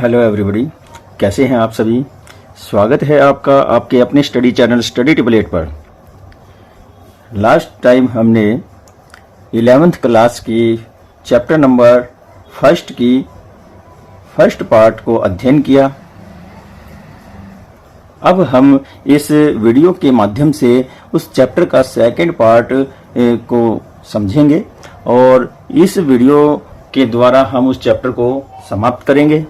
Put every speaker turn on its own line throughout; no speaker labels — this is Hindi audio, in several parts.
हेलो एवरीबॉडी, कैसे हैं आप सभी। स्वागत है आपका आपके अपने स्टडी चैनल स्टडी टेबलेट पर। लास्ट टाइम हमने 11th क्लास की चैप्टर नंबर फर्स्ट की फर्स्ट पार्ट को अध्ययन किया। अब हम इस वीडियो के माध्यम से उस चैप्टर का सेकंड पार्ट को समझेंगे और इस वीडियो के द्वारा हम उस चैप्टर को समाप्त करेंगे।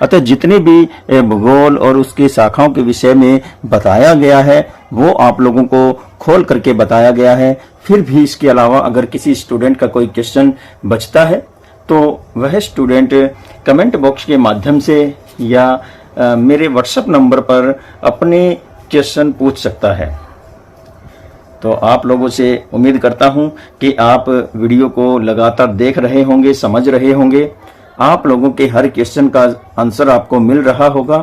अतः जितने भी भूगोल और उसकी शाखाओं के विषय में बताया गया है वो आप लोगों को खोल करके बताया गया है। फिर भी इसके अलावा अगर किसी स्टूडेंट का कोई क्वेश्चन बचता है तो वह स्टूडेंट कमेंट बॉक्स के माध्यम से या मेरे व्हाट्सएप नंबर पर अपने क्वेश्चन पूछ सकता है। तो आप लोगों से उम्मीद करता हूं कि आप वीडियो को लगातार देख रहे होंगे, समझ रहे होंगे। आप लोगों के हर क्वेश्चन का आंसर आपको मिल रहा होगा,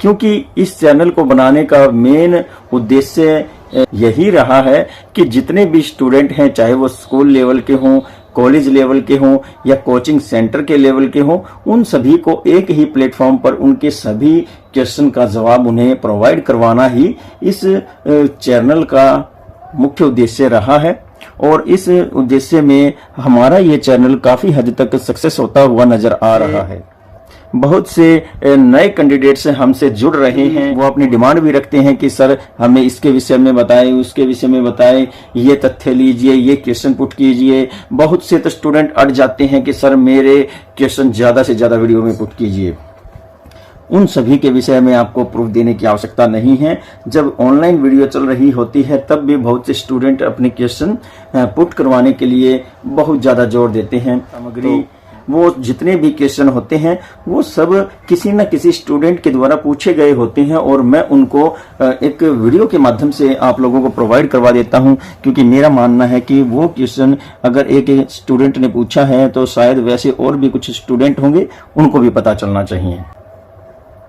क्योंकि इस चैनल को बनाने का मेन उद्देश्य यही रहा है कि जितने भी स्टूडेंट हैं, चाहे वो स्कूल लेवल के हों, कॉलेज लेवल के हों या कोचिंग सेंटर के लेवल के हों, उन सभी को एक ही प्लेटफॉर्म पर उनके सभी क्वेश्चन का जवाब उन्हें प्रोवाइड करवाना ही इस चैनल का मुख्य उद्देश्य रहा है। और इस उद्देश्य में हमारा ये चैनल काफी हद तक सक्सेस होता हुआ नजर आ रहा है। बहुत से नए कैंडिडेट्स हमसे जुड़ रहे हैं, वो अपनी डिमांड भी रखते हैं कि सर हमें इसके विषय में बताएं, उसके विषय में बताएं, ये तथ्य लीजिए, ये क्वेश्चन पुट कीजिए। बहुत से तो स्टूडेंट अड़ जाते हैं कि सर मेरे क्वेश्चन ज्यादा से ज्यादा वीडियो में पुट कीजिए। उन सभी के विषय में आपको प्रूफ देने की आवश्यकता नहीं है। जब ऑनलाइन वीडियो चल रही होती है तब भी बहुत से स्टूडेंट अपने क्वेश्चन पुट करवाने के लिए बहुत ज्यादा जोर देते हैं। सामग्री वो जितने भी क्वेश्चन होते हैं वो सब किसी न किसी स्टूडेंट के द्वारा पूछे गए होते हैं और मैं उनको एक वीडियो के माध्यम से आप लोगों को प्रोवाइड करवा देता हूं, क्योंकि मेरा मानना है कि वो क्वेश्चन अगर एक स्टूडेंट ने पूछा है तो शायद वैसे और भी कुछ स्टूडेंट होंगे, उनको भी पता चलना चाहिए।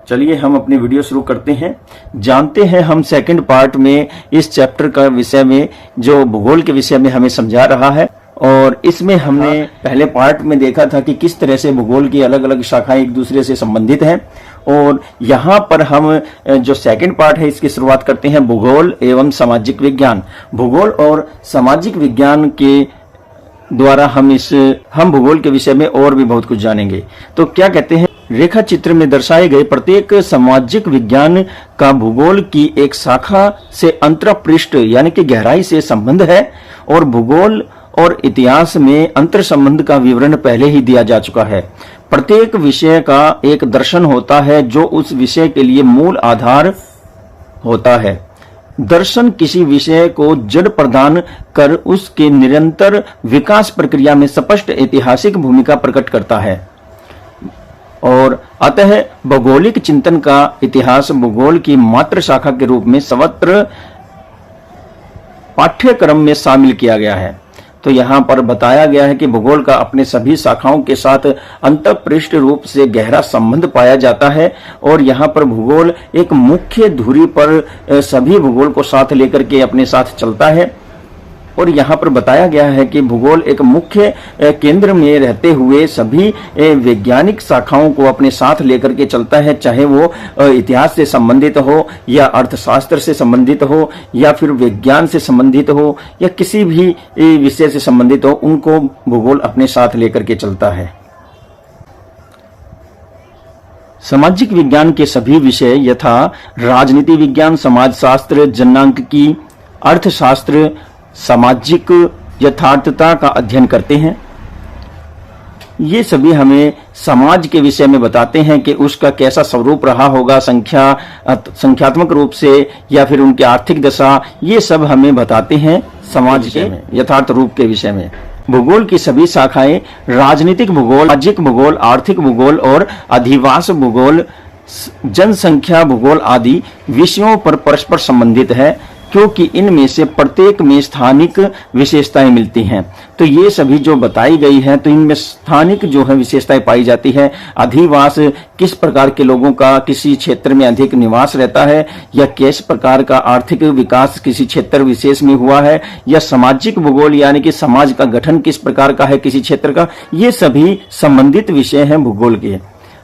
चलिए हम अपनी वीडियो शुरू करते हैं। जानते हैं हम सेकंड पार्ट में इस चैप्टर का विषय में जो भूगोल के विषय में हमें समझा रहा है, और इसमें हमने पहले पार्ट में देखा था कि किस तरह से भूगोल की अलग अलग शाखाएं एक दूसरे से संबंधित हैं। और यहाँ पर हम जो सेकंड पार्ट है इसकी शुरुआत करते हैं भूगोल एवं सामाजिक विज्ञान। भूगोल और सामाजिक विज्ञान के द्वारा हम भूगोल के विषय में और भी बहुत कुछ जानेंगे। तो क्या कहते हैं, रेखा चित्र में दर्शाए गए प्रत्येक सामाजिक विज्ञान का भूगोल की एक शाखा से अंतरपृष्ठ यानी कि गहराई से संबंध है, और भूगोल और इतिहास में अंतर संबंध का विवरण पहले ही दिया जा चुका है। प्रत्येक विषय का एक दर्शन होता है जो उस विषय के लिए मूल आधार होता है। दर्शन किसी विषय को जड़ प्रदान कर उसके निरंतर विकास प्रक्रिया में स्पष्ट ऐतिहासिक भूमिका प्रकट करता है, और अतः भौगोलिक चिंतन का इतिहास भूगोल की मात्र शाखा के रूप में सर्वत्र पाठ्यक्रम में शामिल किया गया है। तो यहाँ पर बताया गया है कि भूगोल का अपने सभी शाखाओं के साथ अंतःपृष्ठ रूप से गहरा संबंध पाया जाता है, और यहाँ पर भूगोल एक मुख्य धुरी पर सभी भूगोल को साथ लेकर के अपने साथ चलता है। और यहाँ पर बताया गया है कि भूगोल एक मुख्य केंद्र में रहते हुए सभी वैज्ञानिक शाखाओं को अपने साथ लेकर के चलता है, चाहे वो इतिहास से संबंधित हो या अर्थशास्त्र से संबंधित हो या फिर विज्ञान से संबंधित हो या किसी भी विषय से संबंधित हो, उनको भूगोल अपने साथ लेकर के चलता है। सामाजिक विज्ञान के सभी विषय यथा राजनीति विज्ञान, समाजशास्त्र, जनसांख्यिकी, अर्थशास्त्र सामाजिक यथार्थता का अध्ययन करते हैं। ये सभी हमें समाज के विषय में बताते हैं कि उसका कैसा स्वरूप रहा होगा, संख्यात्मक रूप से या फिर उनकी आर्थिक दशा, ये सब हमें बताते हैं समाज के यथार्थ रूप के विषय में। भूगोल की सभी शाखाएं राजनीतिक भूगोल, सामाजिक भूगोल, आर्थिक भूगोल और अधिवास भूगोल, जनसंख्या भूगोल आदि विषयों पर परस्पर संबंधित है, क्योंकि इनमें से प्रत्येक में स्थानिक विशेषताएं मिलती हैं। तो ये सभी जो बताई गई है तो इनमें स्थानिक जो है विशेषताएं पाई जाती है। अधिवास किस प्रकार के लोगों का किसी क्षेत्र में अधिक निवास रहता है, या किस प्रकार का आर्थिक विकास किसी क्षेत्र विशेष में हुआ है, या सामाजिक भूगोल यानी कि समाज का गठन किस प्रकार का है किसी क्षेत्र का, ये सभी संबंधित विषय हैं भूगोल के।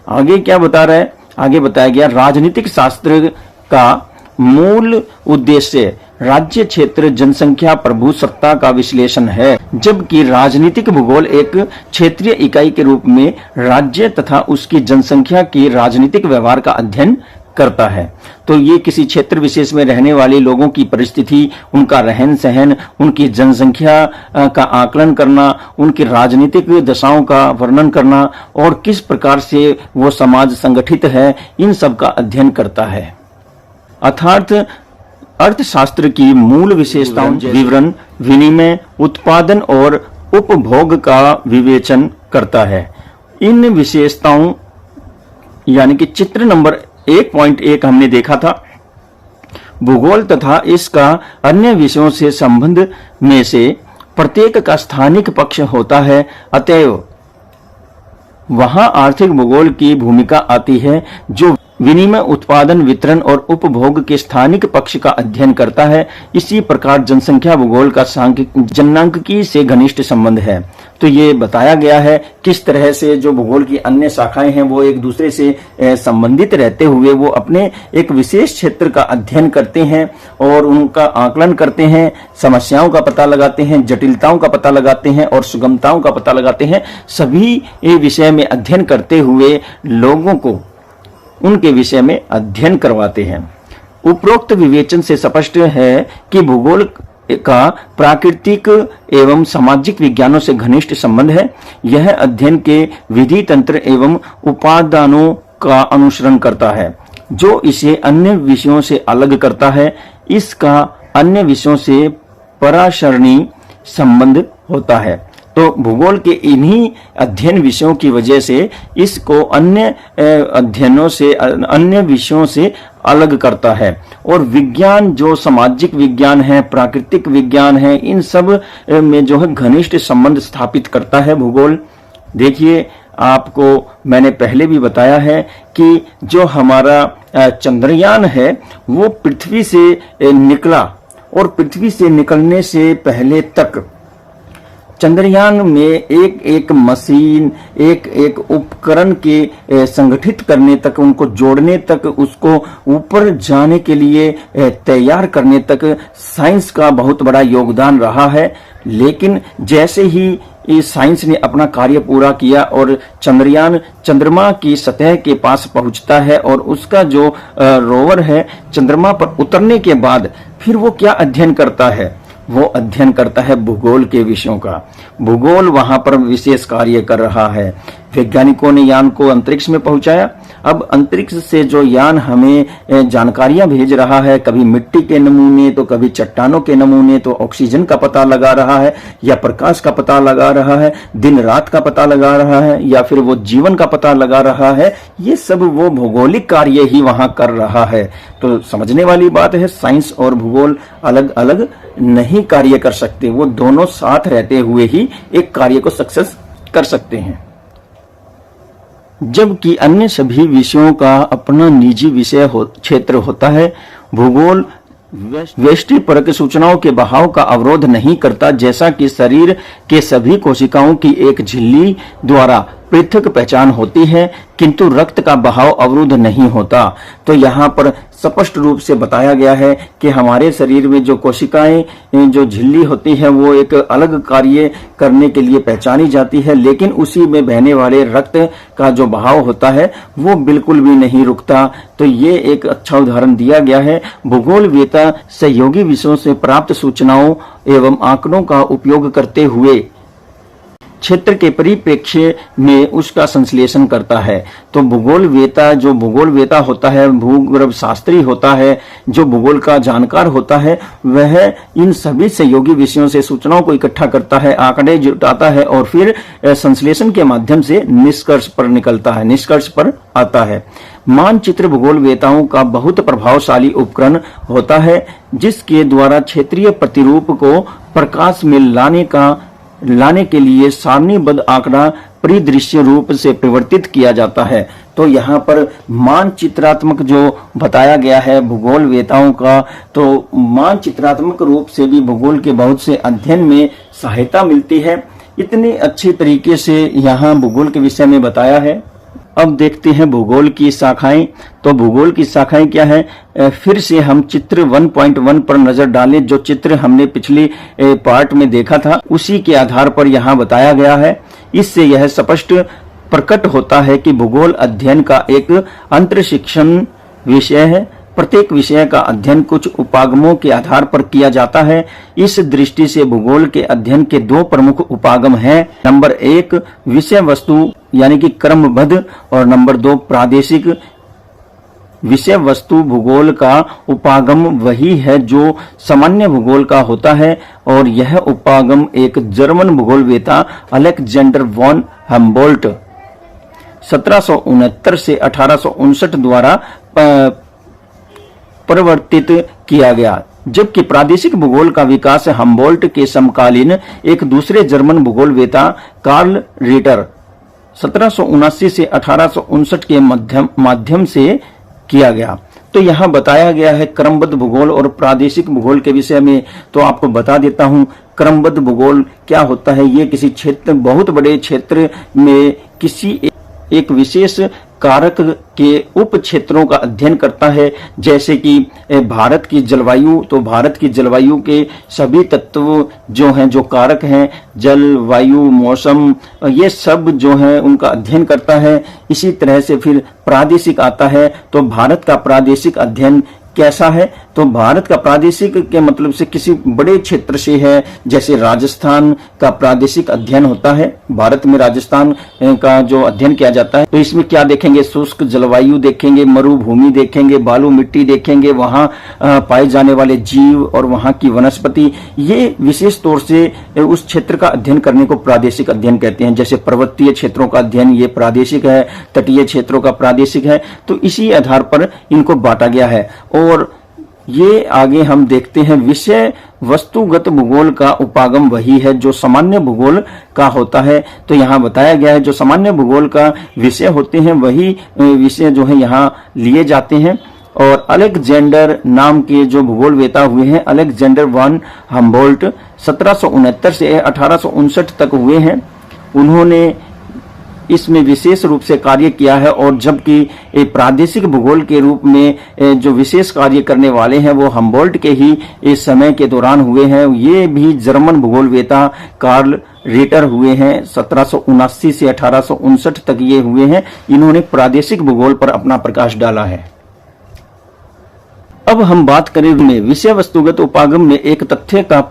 आगे क्या बता रहा है, आगे बताया गया राजनीतिक शास्त्र का मूल उद्देश्य राज्य, क्षेत्र, जनसंख्या, प्रभुसत्ता का विश्लेषण है, जबकि राजनीतिक भूगोल एक क्षेत्रीय इकाई के रूप में राज्य तथा उसकी जनसंख्या के राजनीतिक व्यवहार का अध्ययन करता है। तो ये किसी क्षेत्र विशेष में रहने वाले लोगों की परिस्थिति, उनका रहन सहन, उनकी जनसंख्या का आकलन करना, उनकी राजनीतिक दशाओं का वर्णन करना और किस प्रकार से वो समाज संगठित है, इन सब का अध्ययन करता है। अर्थात अर्थशास्त्र की मूल विशेषताओं विवरण, विनिमय, उत्पादन और उपभोग का विवेचन करता है। इन विशेषताओं यानी कि चित्र नंबर 1.1 हमने देखा था, भूगोल तथा इसका अन्य विषयों से संबंध में से प्रत्येक का स्थानिक पक्ष होता है, अतएव वहां आर्थिक भूगोल की भूमिका आती है, जो विनिमय, उत्पादन, वितरण और उपभोग के स्थानिक पक्ष का अध्ययन करता है। इसी प्रकार जनसंख्या भूगोल का सांख्यिकी से घनिष्ठ संबंध है। तो ये बताया गया है किस तरह से जो भूगोल की अन्य शाखाएं हैं वो एक दूसरे से संबंधित रहते हुए वो अपने एक विशेष क्षेत्र का अध्ययन करते हैं और उनका आकलन करते हैं, समस्याओं का पता लगाते हैं, जटिलताओं का पता लगाते हैं और सुगमताओं का पता लगाते हैं। सभी विषय में अध्ययन करते हुए लोगों को उनके विषय में अध्ययन करवाते हैं। उपरोक्त विवेचन से स्पष्ट है कि भूगोल का प्राकृतिक एवं सामाजिक विज्ञानों से घनिष्ठ संबंध है। यह अध्ययन के विधि, तंत्र एवं उपादानों का अनुसरण करता है, जो इसे अन्य विषयों से अलग करता है। इसका अन्य विषयों से पराशरणी संबंध होता है। तो भूगोल के इन्हीं अध्ययन विषयों की वजह से इसको अन्य अध्ययनों से, अन्य विषयों से अलग करता है। और विज्ञान जो सामाजिक विज्ञान है, प्राकृतिक विज्ञान है, इन सब में जो है घनिष्ठ संबंध स्थापित करता है भूगोल। देखिए, आपको मैंने पहले भी बताया है कि जो हमारा चंद्रयान है वो पृथ्वी से निकला और पृथ्वी से निकलने से पहले तक चंद्रयान में एक एक मशीन, एक एक उपकरण के संगठित करने तक, उनको जोड़ने तक, उसको ऊपर जाने के लिए तैयार करने तक साइंस का बहुत बड़ा योगदान रहा है। लेकिन जैसे ही इस साइंस ने अपना कार्य पूरा किया और चंद्रयान चंद्रमा की सतह के पास पहुंचता है और उसका जो रोवर है चंद्रमा पर उतरने के बाद फिर वो क्या अध्ययन करता है, वो अध्ययन करता है भूगोल के विषयों का। भूगोल वहां पर विशेष कार्य कर रहा है। वैज्ञानिकों ने यान को अंतरिक्ष में पहुंचाया। अब अंतरिक्ष से जो यान हमें जानकारियां भेज रहा है, कभी मिट्टी के नमूने तो कभी चट्टानों के नमूने, तो ऑक्सीजन का पता लगा रहा है या प्रकाश का पता लगा रहा है, दिन रात का पता लगा रहा है या फिर वो जीवन का पता लगा रहा है, ये सब वो भौगोलिक कार्य ही वहां कर रहा है। तो समझने वाली बात है, साइंस और भूगोल अलग अलग नहीं कार्य कर सकते, वो दोनों साथ रहते हुए ही एक कार्य को सक्सेस कर सकते हैं। जबकि अन्य सभी विषयों का अपना निजी विषय क्षेत्र होता है, भूगोल वैश्विक सूचनाओं के बहाव का अवरोध नहीं करता। जैसा कि शरीर के सभी कोशिकाओं की एक झिल्ली द्वारा पृथक पहचान होती है, किंतु रक्त का बहाव अवरुद्ध नहीं होता। तो यहाँ पर स्पष्ट रूप से बताया गया है कि हमारे शरीर में जो कोशिकाएं, जो झिल्ली होती है, वो एक अलग कार्य करने के लिए पहचानी जाती है, लेकिन उसी में बहने वाले रक्त का जो बहाव होता है वो बिल्कुल भी नहीं रुकता। तो ये एक अच्छा उदाहरण दिया गया है। भूगोलवेत्ता सहयोगी विषयों से प्राप्त सूचनाओं एवं आंकड़ों का उपयोग करते हुए क्षेत्र के परिप्रेक्ष्य में उसका संश्लेषण करता है। तो भूगोलवेत्ता, जो भूगोलवेत्ता होता है, भूगर्भ शास्त्री होता है, जो भूगोल का जानकार होता है, वह इन सभी सहयोगी विषयों से सूचनाओं को इकट्ठा करता है, आंकड़े जुटाता है और फिर संश्लेषण के माध्यम से निष्कर्ष पर निकलता है, निष्कर्ष पर आता है। मानचित्र भूगोलवेत्ताओं का बहुत प्रभावशाली उपकरण होता है, जिसके द्वारा क्षेत्रीय प्रतिरूप को प्रकाश में लाने के लिए सारणीबद्ध आंकड़ा परिदृश्य रूप से परिवर्तित किया जाता है। तो यहाँ पर मानचित्रात्मक जो बताया गया है भूगोलवेत्ताओं का, तो मानचित्रात्मक रूप से भी भूगोल के बहुत से अध्ययन में सहायता मिलती है। इतने अच्छे तरीके से यहाँ भूगोल के विषय में बताया है। अब देखते हैं भूगोल की शाखाएं। तो भूगोल की शाखाएं क्या है, फिर से हम चित्र 1.1 पर नजर डालें। जो चित्र हमने पिछले पार्ट में देखा था उसी के आधार पर यहाँ बताया गया है। इससे यह स्पष्ट प्रकट होता है कि भूगोल अध्ययन का एक अंतर्शिक्षण विषय है। प्रत्येक विषय का अध्ययन कुछ उपागमों के आधार पर किया जाता है। इस दृष्टि से भूगोल के अध्ययन के दो प्रमुख उपागम हैं। नंबर 1 विषय वस्तु यानी कि क्रमबद्ध, और नंबर 2 प्रादेशिक। विषय वस्तु भूगोल का उपागम वही है जो सामान्य भूगोल का होता है, और यह उपागम एक जर्मन भूगोलवेता अलेक्जेंडर वॉन हम्बोल्ट 1769 से 1859 द्वारा परिवर्तित किया गया। जबकि प्रादेशिक भूगोल का विकास हम्बोल्ट के समकालीन एक दूसरे जर्मन भूगोलवेता कार्ल रिटर 1779 से 1859 के माध्यम से किया गया। तो यहाँ बताया गया है क्रमबद्ध भूगोल और प्रादेशिक भूगोल के विषय में। तो आपको बता देता हूँ क्रमबद्ध भूगोल क्या होता है। ये किसी क्षेत्र, बहुत बड़े क्षेत्र में किसी एक विशेष कारक के उप क्षेत्रों का अध्ययन करता है। जैसे कि भारत की जलवायु, तो भारत की जलवायु के सभी तत्व जो हैं, जो कारक हैं, जल, वायु, मौसम, ये सब जो है उनका अध्ययन करता है। इसी तरह से फिर प्रादेशिक आता है। तो भारत का प्रादेशिक अध्ययन कैसा है, तो भारत का प्रादेशिक के मतलब से किसी बड़े क्षेत्र से है। जैसे राजस्थान का प्रादेशिक अध्ययन होता है, भारत में राजस्थान का जो अध्ययन किया जाता है, तो इसमें क्या देखेंगे, शुष्क जलवायु देखेंगे, मरुभूमि देखेंगे, बालू मिट्टी देखेंगे, वहां पाए जाने वाले जीव और वहां की वनस्पति, ये विशेष तौर से उस क्षेत्र का अध्ययन करने को प्रादेशिक अध्ययन कहते हैं। जैसे पर्वतीय क्षेत्रों का अध्ययन ये प्रादेशिक है, तटीय क्षेत्रों का प्रादेशिक है। तो इसी आधार पर इनको बांटा गया है। और ये आगे हम देखते हैं विषय वस्तुगत भूगोल का उपागम वही है जो सामान्य भूगोल का होता है। तो यहाँ बताया गया है जो सामान्य भूगोल का विषय होते हैं वही विषय जो है यहाँ लिए जाते हैं। और अलेक्जेंडर नाम के जो भूगोलवेता हुए हैं, अलेक्जेंडर वॉन हम्बोल्ट 1769 से 1859 तक हुए हैं। उन्होंने इसमें विशेष रूप से कार्य किया है। और जबकि प्रादेशिक भूगोल के रूप में जो विशेष कार्य करने वाले हैं वो हम्बोल्ट के ही इस समय के दौरान हुए हैं। ये भी जर्मन भूगोलवेता कार्ल रिटर हुए हैं। 1779 से 1859 तक ये हुए हैं। इन्होंने प्रादेशिक भूगोल पर अपना प्रकाश डाला है। अब हम बात करें विषय वस्तुगत उपागम में एक तथ्य का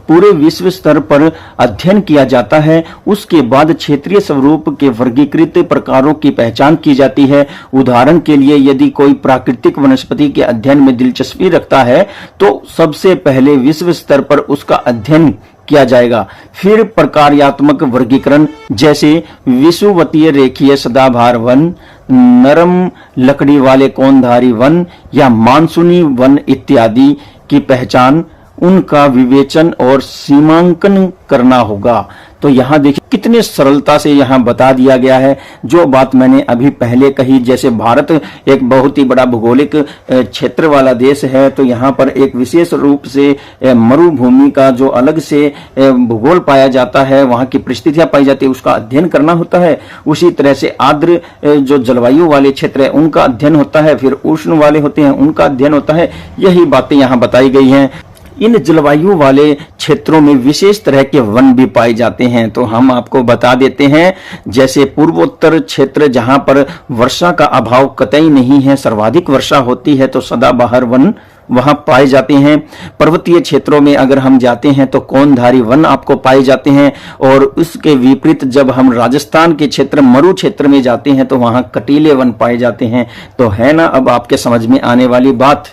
पूरे विश्व स्तर पर अध्ययन किया जाता है। उसके बाद क्षेत्रीय स्वरूप के वर्गीकृत प्रकारों की पहचान की जाती है। उदाहरण के लिए यदि कोई प्राकृतिक वनस्पति के अध्ययन में दिलचस्पी रखता है तो सबसे पहले विश्व स्तर पर उसका अध्ययन किया जाएगा। फिर प्रकार्यात्मक वर्गीकरण जैसे विषुवतीय रेखीय सदाबहार वन, नरम लकड़ी वाले कोनधारी वन या मानसूनी वन इत्यादि की पहचान, उनका विवेचन और सीमांकन करना होगा। तो यहाँ देखिए कितने सरलता से यहाँ बता दिया गया है जो बात मैंने अभी पहले कही। जैसे भारत एक बहुत ही बड़ा भौगोलिक क्षेत्र वाला देश है, तो यहाँ पर एक विशेष रूप से मरुभूमि का जो अलग से भूगोल पाया जाता है, वहाँ की परिस्थितियां पाई जाती है, उसका अध्ययन करना होता है। उसी तरह से आर्द्र जो जलवायु वाले क्षेत्र है उनका अध्ययन होता है, फिर उष्ण वाले होते हैं उनका अध्ययन होता है। यही बातें यहाँ बताई गई हैं। इन जलवायु वाले क्षेत्रों में विशेष तरह के वन भी पाए जाते हैं। तो हम आपको बता देते हैं, जैसे पूर्वोत्तर क्षेत्र जहां पर वर्षा का अभाव कतई नहीं है, सर्वाधिक वर्षा होती है, तो सदाबहार वन वहां पाए जाते हैं। पर्वतीय क्षेत्रों में अगर हम जाते हैं तो कोनधारी वन आपको पाए जाते हैं। और उसके विपरीत जब हम राजस्थान के क्षेत्र मरु क्षेत्र में जाते हैं तो वहां कटीले वन पाए जाते हैं। तो है ना अब आपके समझ में आने वाली बात।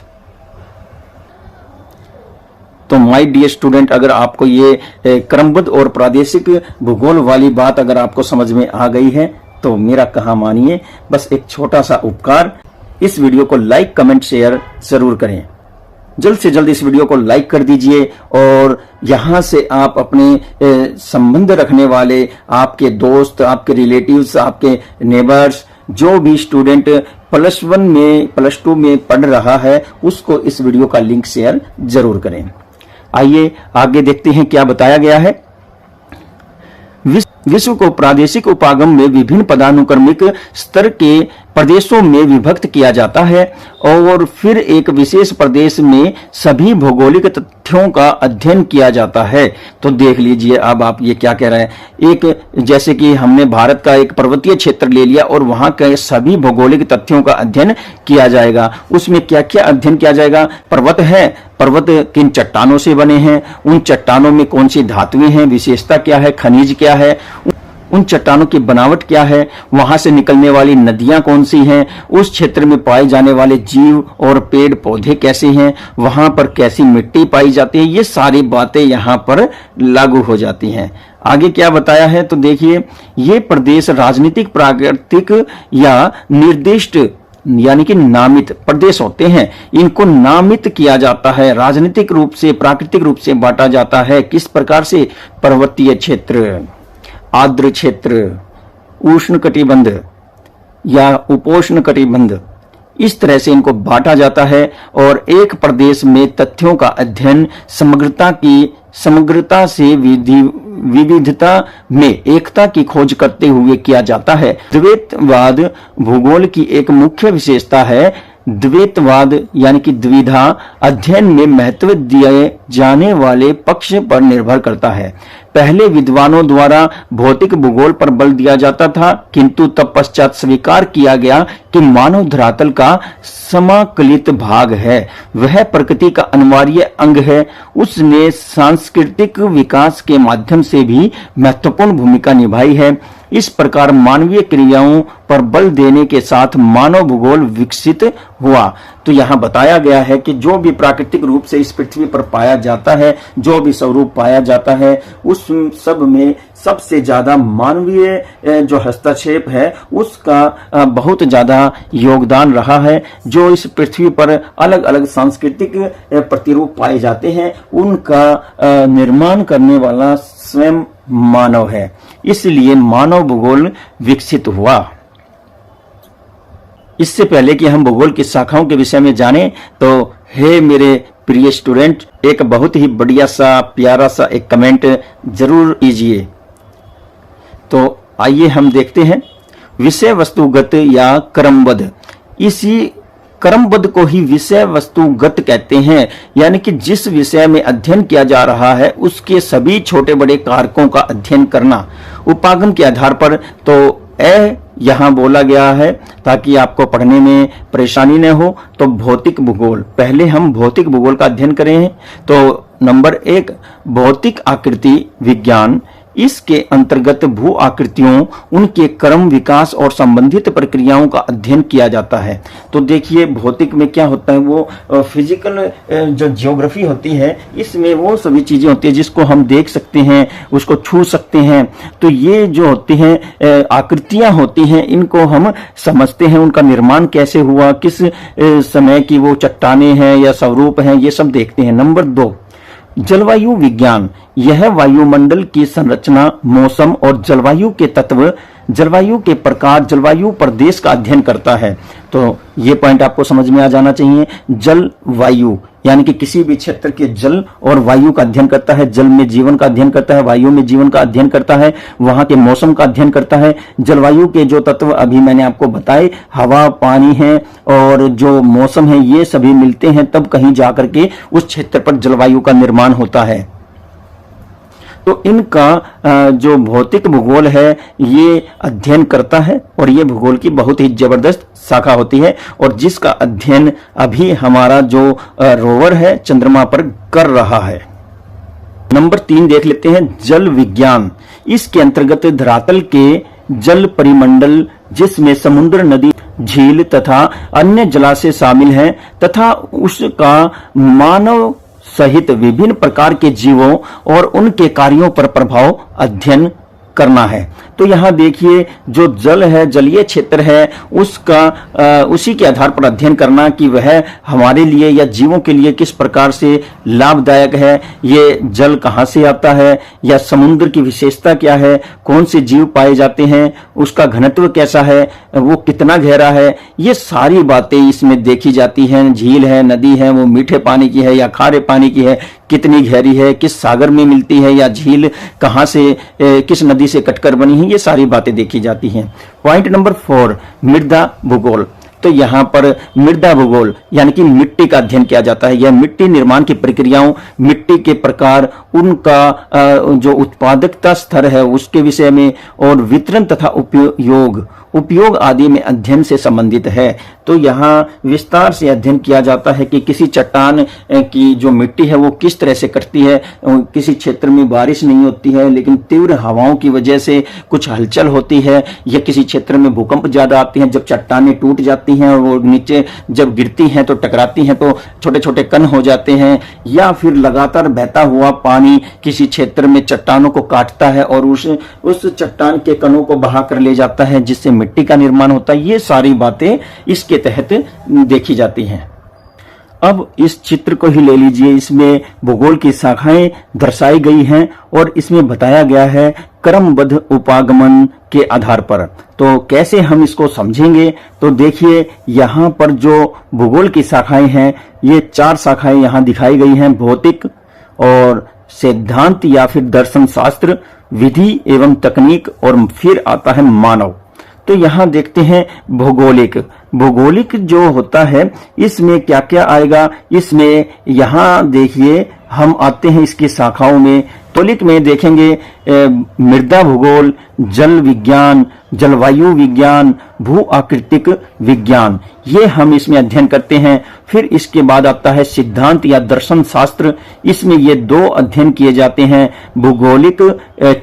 तो माय डियर स्टूडेंट, अगर आपको ये क्रमबद्ध और प्रादेशिक भूगोल वाली बात अगर आपको समझ में आ गई है तो मेरा कहा मानिए, बस एक छोटा सा उपकार, इस वीडियो को लाइक कमेंट शेयर जरूर करें। जल्द से जल्द इस वीडियो को लाइक कर दीजिए और यहां से आप अपने संबंध रखने वाले आपके दोस्त, आपके रिलेटिव्स, आपके नेबर्स, जो भी स्टूडेंट +1 में +2 में पढ़ रहा है उसको इस वीडियो का लिंक शेयर जरूर करें। आइए आगे देखते हैं क्या बताया गया है। विश्व को प्रादेशिक उपागम में विभिन्न पदानुक्रमिक स्तर के प्रदेशों में विभक्त किया जाता है और फिर एक विशेष प्रदेश में सभी भौगोलिक तथ्यों का अध्ययन किया जाता है। तो देख लीजिए अब आप ये क्या कह रहे हैं, एक जैसे कि हमने भारत का एक पर्वतीय क्षेत्र ले लिया और वहां के सभी भौगोलिक तथ्यों का अध्ययन किया जाएगा। उसमें क्या क्या अध्ययन किया जाएगा, पर्वत है, पर्वत किन चट्टानों से बने हैं, उन चट्टानों में कौन सी धातुएं हैं, विशेषता क्या है, खनिज क्या है, उन चट्टानों की बनावट क्या है, वहां से निकलने वाली नदियां कौन सी हैं, उस क्षेत्र में पाए जाने वाले जीव और पेड़ पौधे कैसे हैं, वहां पर कैसी मिट्टी पाई जाती है, ये सारी बातें यहाँ पर लागू हो जाती हैं। आगे क्या बताया है तो देखिए, ये प्रदेश राजनीतिक, प्राकृतिक या निर्दिष्ट यानी कि नामित प्रदेश होते हैं। इनको नामित किया जाता है, राजनीतिक रूप से, प्राकृतिक रूप से बांटा जाता है। किस प्रकार से, पर्वतीय क्षेत्र, आर्द्र क्षेत्र, उष्ण कटिबंध या उपोष्ण कटिबंध, इस तरह से इनको बांटा जाता है। और एक प्रदेश में तथ्यों का अध्ययन समग्रता से विविधता में एकता की खोज करते हुए किया जाता है। द्वैतवाद भूगोल की एक मुख्य विशेषता है। द्वैतवाद यानी कि द्विधा अध्ययन में महत्व दिए जाने वाले पक्ष पर निर्भर करता है। पहले विद्वानों द्वारा भौतिक भूगोल पर बल दिया जाता था, किंतु तत्पश्चात स्वीकार किया गया कि मानव धरातल का समाकलित भाग है, वह प्रकृति का अनिवार्य अंग है। उसने सांस्कृतिक विकास के माध्यम से भी महत्वपूर्ण भूमिका निभाई है। इस प्रकार मानवीय क्रियाओं पर बल देने के साथ मानव भूगोल विकसित हुआ। तो यहाँ बताया गया है कि जो भी प्राकृतिक रूप से इस पृथ्वी पर पाया जाता है, जो भी स्वरूप पाया जाता है, उस सब में सबसे ज्यादा मानवीय जो हस्तक्षेप है उसका बहुत ज्यादा योगदान रहा है। जो इस पृथ्वी पर अलग अलग सांस्कृतिक प्रतिरूप पाए जाते हैं, उनका निर्माण करने वाला स्वयं मानव है। इसलिए मानव भूगोल विकसित हुआ। इससे पहले कि हम भूगोल की शाखाओं के विषय में जानें, तो हे मेरे प्रिय स्टूडेंट, एक बहुत ही बढ़िया सा प्यारा सा एक कमेंट जरूर कीजिए। तो आइए हम देखते हैं, विषय वस्तुगत या क्रमबद्ध। इसी क्रमबद्ध को ही विषय वस्तुगत कहते हैं, यानी कि जिस विषय में अध्ययन किया जा रहा है उसके सभी छोटे बड़े कारकों का अध्ययन करना उपागम के आधार पर। तो यहाँ बोला गया है ताकि आपको पढ़ने में परेशानी न हो। तो भौतिक भूगोल, पहले हम भौतिक भूगोल का अध्ययन करें। तो नंबर 1 भौतिक आकृति विज्ञान। इसके अंतर्गत भू आकृतियों, उनके क्रम, विकास और संबंधित प्रक्रियाओं का अध्ययन किया जाता है। तो देखिए भौतिक में क्या होता है, वो फिजिकल जो ज्योग्राफी होती है, इसमें वो सभी चीजें होती है जिसको हम देख सकते हैं, उसको छू सकते हैं। तो ये जो होती हैं आकृतियां होती हैं, इनको हम समझते हैं, उनका निर्माण कैसे हुआ, किस समय की वो चट्टाने हैं या स्वरूप हैं, ये सब देखते हैं। नंबर 2 जलवायु विज्ञान। यह वायुमंडल की संरचना, मौसम और जलवायु के तत्व, जलवायु के प्रकार, जलवायु प्रदेश का अध्ययन करता है। तो ये पॉइंट आपको समझ में आ जाना चाहिए। जलवायु यानी कि किसी भी क्षेत्र के जल और वायु का अध्ययन करता है। जल में जीवन का अध्ययन करता है, वायु में जीवन का अध्ययन करता है, वहां के मौसम का अध्ययन करता है। जलवायु के जो तत्व अभी मैंने आपको बताए, हवा, पानी है और जो मौसम है, ये सभी मिलते हैं तब कहीं जाकर के उस क्षेत्र पर जलवायु का निर्माण होता है। तो इनका जो भौतिक भूगोल है ये अध्ययन करता है और ये भूगोल की बहुत ही जबरदस्त शाखा होती है, और जिसका अध्ययन अभी हमारा जो रोवर है चंद्रमा पर कर रहा है। नंबर 3 देख लेते हैं, जल विज्ञान। इसके अंतर्गत धरातल के जल परिमंडल, जिसमें समुद्र, नदी, झील तथा अन्य जलाशय शामिल हैं, तथा उसका मानव सहित विभिन्न प्रकार के जीवों और उनके कार्यों पर प्रभाव अध्ययन करना है। तो यहाँ देखिए जो जल है, जलीय क्षेत्र है, उसका उसी के आधार पर अध्ययन करना कि वह हमारे लिए या जीवों के लिए किस प्रकार से लाभदायक है, ये जल कहाँ से आता है, या समुद्र की विशेषता क्या है, कौन से जीव पाए जाते हैं, उसका घनत्व कैसा है, वो कितना गहरा है, ये सारी बातें इसमें देखी जाती हैं। झील है, नदी है, वो मीठे पानी की है या खारे पानी की है, कितनी गहरी है, किस सागर में मिलती है, या झील कहाँ से किस नदी नदी से कटकर बनी है, ये सारी बातें देखी जाती हैं। पॉइंट नंबर 4, मृदा भूगोल। तो यहाँ पर मृदा भूगोल यानी कि मिट्टी का अध्ययन किया जाता है। यह मिट्टी निर्माण की प्रक्रियाओं, मिट्टी के प्रकार, उनका जो उत्पादकता स्तर है उसके विषय में, और वितरण तथा उपयोग आदि में अध्ययन से संबंधित है। तो यहाँ विस्तार से अध्ययन किया जाता है कि किसी चट्टान की जो मिट्टी है वो किस तरह से कटती है। किसी क्षेत्र में बारिश नहीं होती है लेकिन तीव्र हवाओं की वजह से कुछ हलचल होती है, या किसी क्षेत्र में भूकंप ज्यादा आते हैं जब चट्टानें टूट जाती हैं और वो नीचे जब गिरती हैं तो टकराती हैं तो छोटे छोटे कण हो जाते हैं, या फिर लगातार बहता हुआ पानी किसी क्षेत्र में चट्टानों को काटता है और उस चट्टान के कणों को बहा कर ले जाता है जिससे मिट्टी का निर्माण होता है। ये सारी बातें इसके तहत देखी जाती हैं। अब इस चित्र को ही ले लीजिए, इसमें भूगोल की शाखाएं दर्शाई गई हैं और इसमें बताया गया है क्रमबद्ध उपागमन के आधार पर। तो कैसे हम इसको समझेंगे, तो देखिए यहाँ पर जो भूगोल की शाखाएं हैं, ये 4 शाखाएं यहाँ दिखाई गई हैं, भौतिक और सिद्धांत या फिर दर्शन शास्त्र, विधि एवं तकनीक, और फिर आता है मानव। तो यहाँ देखते हैं भौगोलिक। भौगोलिक जो होता है इसमें क्या क्या आएगा, इसमें यहाँ देखिए हम आते हैं इसकी शाखाओं में। भौगोलिक में देखेंगे मृदा भूगोल, जल विज्ञान, जलवायु विज्ञान, भू आकृतिक विज्ञान, ये हम इसमें अध्ययन करते हैं। फिर इसके बाद आता है सिद्धांत या दर्शन शास्त्र। इसमें ये 2 अध्ययन किए जाते हैं, भूगोलिक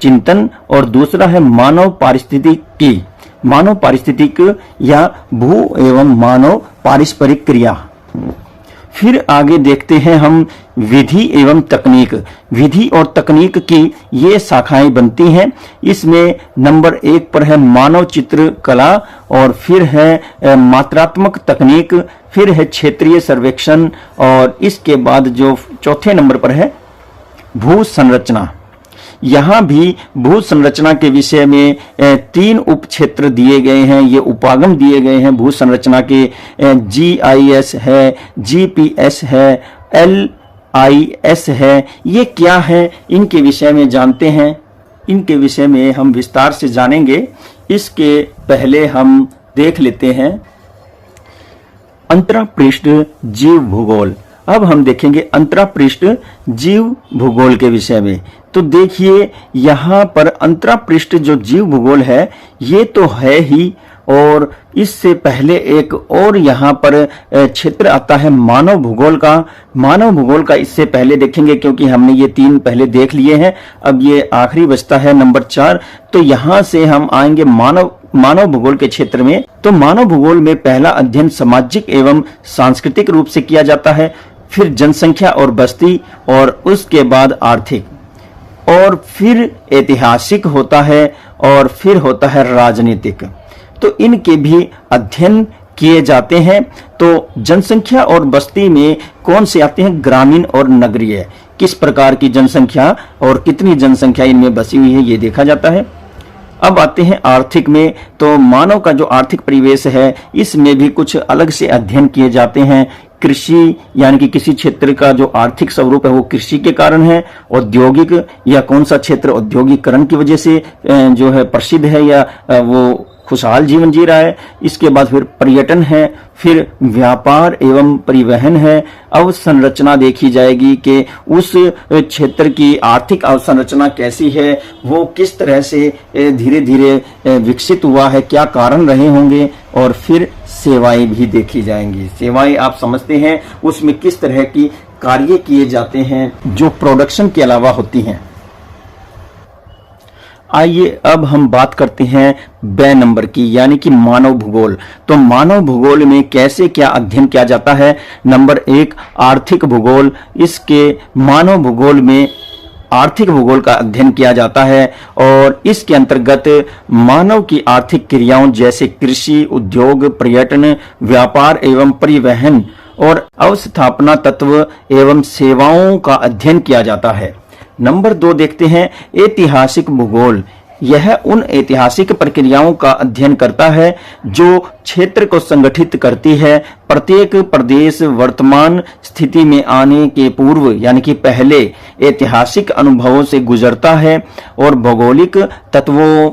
चिंतन और दूसरा है मानव पारिस्थितिकी, मानव पारिस्थितिक या भू एवं मानव पारस्परिक क्रिया। फिर आगे देखते हैं हम विधि एवं तकनीक। विधि और तकनीक की ये शाखाएं बनती हैं। इसमें नंबर 1 पर है मानव चित्र कला, और फिर है मात्रात्मक तकनीक, फिर है क्षेत्रीय सर्वेक्षण, और इसके बाद जो 4थे नंबर पर है भू संरचना। यहाँ भी भू संरचना के विषय में 3 उप क्षेत्र दिए गए हैं, ये उपागम दिए गए हैं भू संरचना के। GIS है, GPS है, LIS है। ये क्या है, इनके विषय में जानते हैं, इनके विषय में हम विस्तार से जानेंगे। इसके पहले हम देख लेते हैं अंतरापृष्ठ जीव भूगोल। अब हम देखेंगे अंतरापृष्ठ जीव भूगोल के विषय में। तो देखिए यहाँ पर अंतरापृष्ठ जो जीव भूगोल है ये तो है ही, और इससे पहले एक और यहाँ पर क्षेत्र आता है मानव भूगोल का। मानव भूगोल का इससे पहले देखेंगे क्योंकि हमने ये 3 पहले देख लिए हैं, अब ये आखिरी बचता है नंबर 4। तो यहाँ से हम आएंगे मानव भूगोल के क्षेत्र में। तो मानव भूगोल में पहला अध्ययन सामाजिक एवं सांस्कृतिक रूप से किया जाता है, फिर जनसंख्या और बस्ती, और उसके बाद आर्थिक, और फिर ऐतिहासिक होता है, और फिर होता है राजनीतिक। तो इनके भी अध्ययन किए जाते हैं। तो जनसंख्या और बस्ती में कौन से आते हैं, ग्रामीण और नगरीय, किस प्रकार की जनसंख्या और कितनी जनसंख्या इनमें बसी हुई है ये देखा जाता है। अब आते हैं आर्थिक में। तो मानव का जो आर्थिक परिवेश है इसमें भी कुछ अलग से अध्ययन किए जाते हैं। कृषि यानी कि किसी क्षेत्र का जो आर्थिक स्वरूप है वो कृषि के कारण है, औद्योगिक या कौन सा क्षेत्र औद्योगिकरण की वजह से जो है प्रसिद्ध है या वो खुशहाल जीवन जी रहा है। इसके बाद फिर पर्यटन है, फिर व्यापार एवं परिवहन है। अवसंरचना देखी जाएगी कि उस क्षेत्र की आर्थिक अवसंरचना कैसी है, वो किस तरह से धीरे धीरे विकसित हुआ है, क्या कारण रहे होंगे। और फिर सेवाएं भी देखी जाएंगी। सेवाएं आप समझते हैं उसमें किस तरह की कार्य किए जाते हैं जो प्रोडक्शन के अलावा होती हैं। आइए अब हम बात करते हैं ब नंबर की, यानी कि मानव भूगोल। तो मानव भूगोल में कैसे क्या अध्ययन किया जाता है। नंबर 1 आर्थिक भूगोल। इसके मानव भूगोल में आर्थिक भूगोल का अध्ययन किया जाता है, और इसके अंतर्गत मानव की आर्थिक क्रियाओं जैसे कृषि, उद्योग, पर्यटन, व्यापार एवं परिवहन और अवस्थापना तत्व एवं सेवाओं का अध्ययन किया जाता है। नंबर 2 देखते हैं ऐतिहासिक भूगोल। यह उन ऐतिहासिक प्रक्रियाओं का अध्ययन करता है जो क्षेत्र को संगठित करती है। प्रत्येक प्रदेश वर्तमान स्थिति में आने के पूर्व यानी कि पहले ऐतिहासिक अनुभवों से गुजरता है और भौगोलिक तत्वों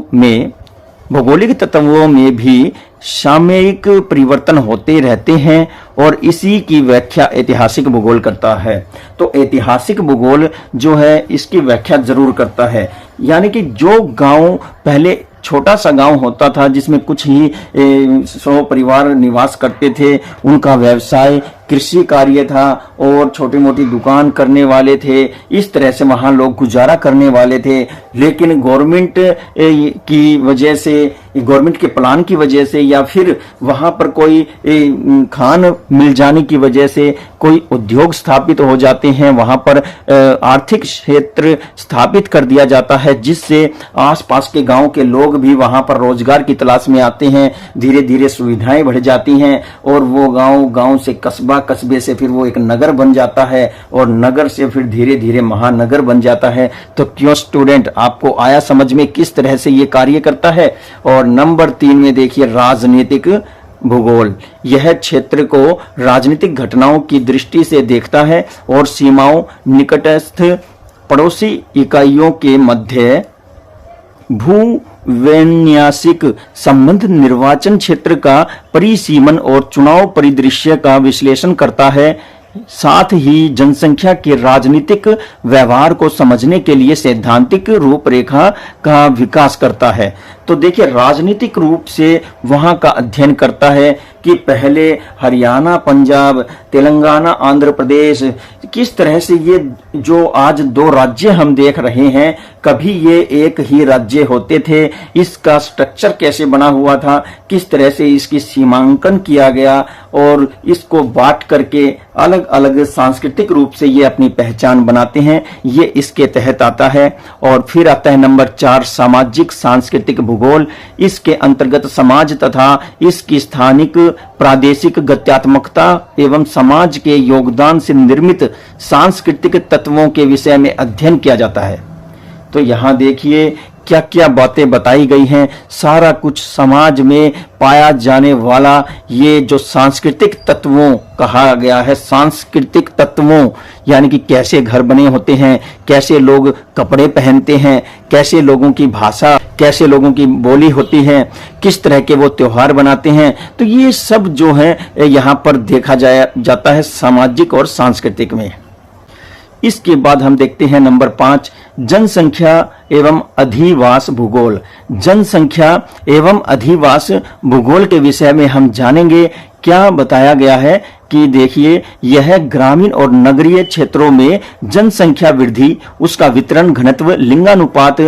में भी सामयिक परिवर्तन होते रहते हैं और इसी की व्याख्या ऐतिहासिक भूगोल करता है। तो ऐतिहासिक भूगोल जो है इसकी व्याख्या जरूर करता है, यानी कि जो गांव पहले छोटा सा गांव होता था जिसमें कुछ ही 100 परिवार निवास करते थे, उनका व्यवसाय कृषि कार्य था और छोटी मोटी दुकान करने वाले थे, इस तरह से वहां लोग गुजारा करने वाले थे। लेकिन गवर्नमेंट की वजह से, गवर्नमेंट के प्लान की वजह से या फिर वहां पर कोई खान मिल जाने की वजह से कोई उद्योग स्थापित हो जाते हैं, वहां पर आर्थिक क्षेत्र स्थापित कर दिया जाता है, जिससे आसपास के गांव के लोग भी वहां पर रोजगार की तलाश में आते हैं। धीरे धीरे सुविधाएं बढ़ जाती हैं और वो गांव से कस्बा, कस्बे से फिर वो एक नगर बन जाता है और नगर से फिर धीरे धीरे महानगर बन जाता है। तो क्यों स्टूडेंट, आपको आया समझ में किस तरह से ये कार्य करता है। और नंबर 3 में देखिए राजनीतिक भूगोल। यह क्षेत्र को राजनीतिक घटनाओं की दृष्टि से देखता है और सीमाओं, निकटस्थ पड़ोसी इकाइयों के मध्य भूवैन्यासिक संबंध, निर्वाचन क्षेत्र का परिसीमन और चुनाव परिदृश्य का विश्लेषण करता है। साथ ही जनसंख्या के राजनीतिक व्यवहार को समझने के लिए सैद्धांतिक रूपरेखा का विकास करता है। तो देखिए राजनीतिक रूप से वहां का अध्ययन करता है कि पहले हरियाणा, पंजाब, तेलंगाना, आंध्र प्रदेश, किस तरह से ये जो आज 2 राज्य हम देख रहे हैं, कभी ये एक ही राज्य होते थे, इसका स्ट्रक्चर कैसे बना हुआ था, किस तरह से इसकी सीमांकन किया गया और इसको बांट करके अलग अलग सांस्कृतिक रूप से ये अपनी पहचान बनाते हैं, ये इसके तहत आता है। और फिर आता है नंबर 4 सामाजिक सांस्कृतिक भूगोल। इसके अंतर्गत समाज तथा इसकी स्थानिक प्रादेशिक गत्यात्मकता एवं समाज के योगदान से निर्मित सांस्कृतिक तत्वों के विषय में अध्ययन किया जाता है। तो यहां देखिए क्या क्या बातें बताई गई हैं, सारा कुछ समाज में पाया जाने वाला ये जो सांस्कृतिक तत्वों कहा गया है, सांस्कृतिक तत्वों यानी कि कैसे घर बने होते हैं, कैसे लोग कपड़े पहनते हैं, कैसे लोगों की भाषा, कैसे लोगों की बोली होती है, किस तरह के वो त्योहार बनाते हैं। तो ये सब जो है यहाँ पर देखा जाता है सामाजिक और सांस्कृतिक में। इसके बाद हम देखते हैं नंबर 5 जनसंख्या एवं अधिवास भूगोल। जनसंख्या एवं अधिवास भूगोल के विषय में हम जानेंगे क्या बताया गया है कि देखिए यह ग्रामीण और नगरीय क्षेत्रों में जनसंख्या वृद्धि, उसका वितरण, घनत्व, लिंगानुपात,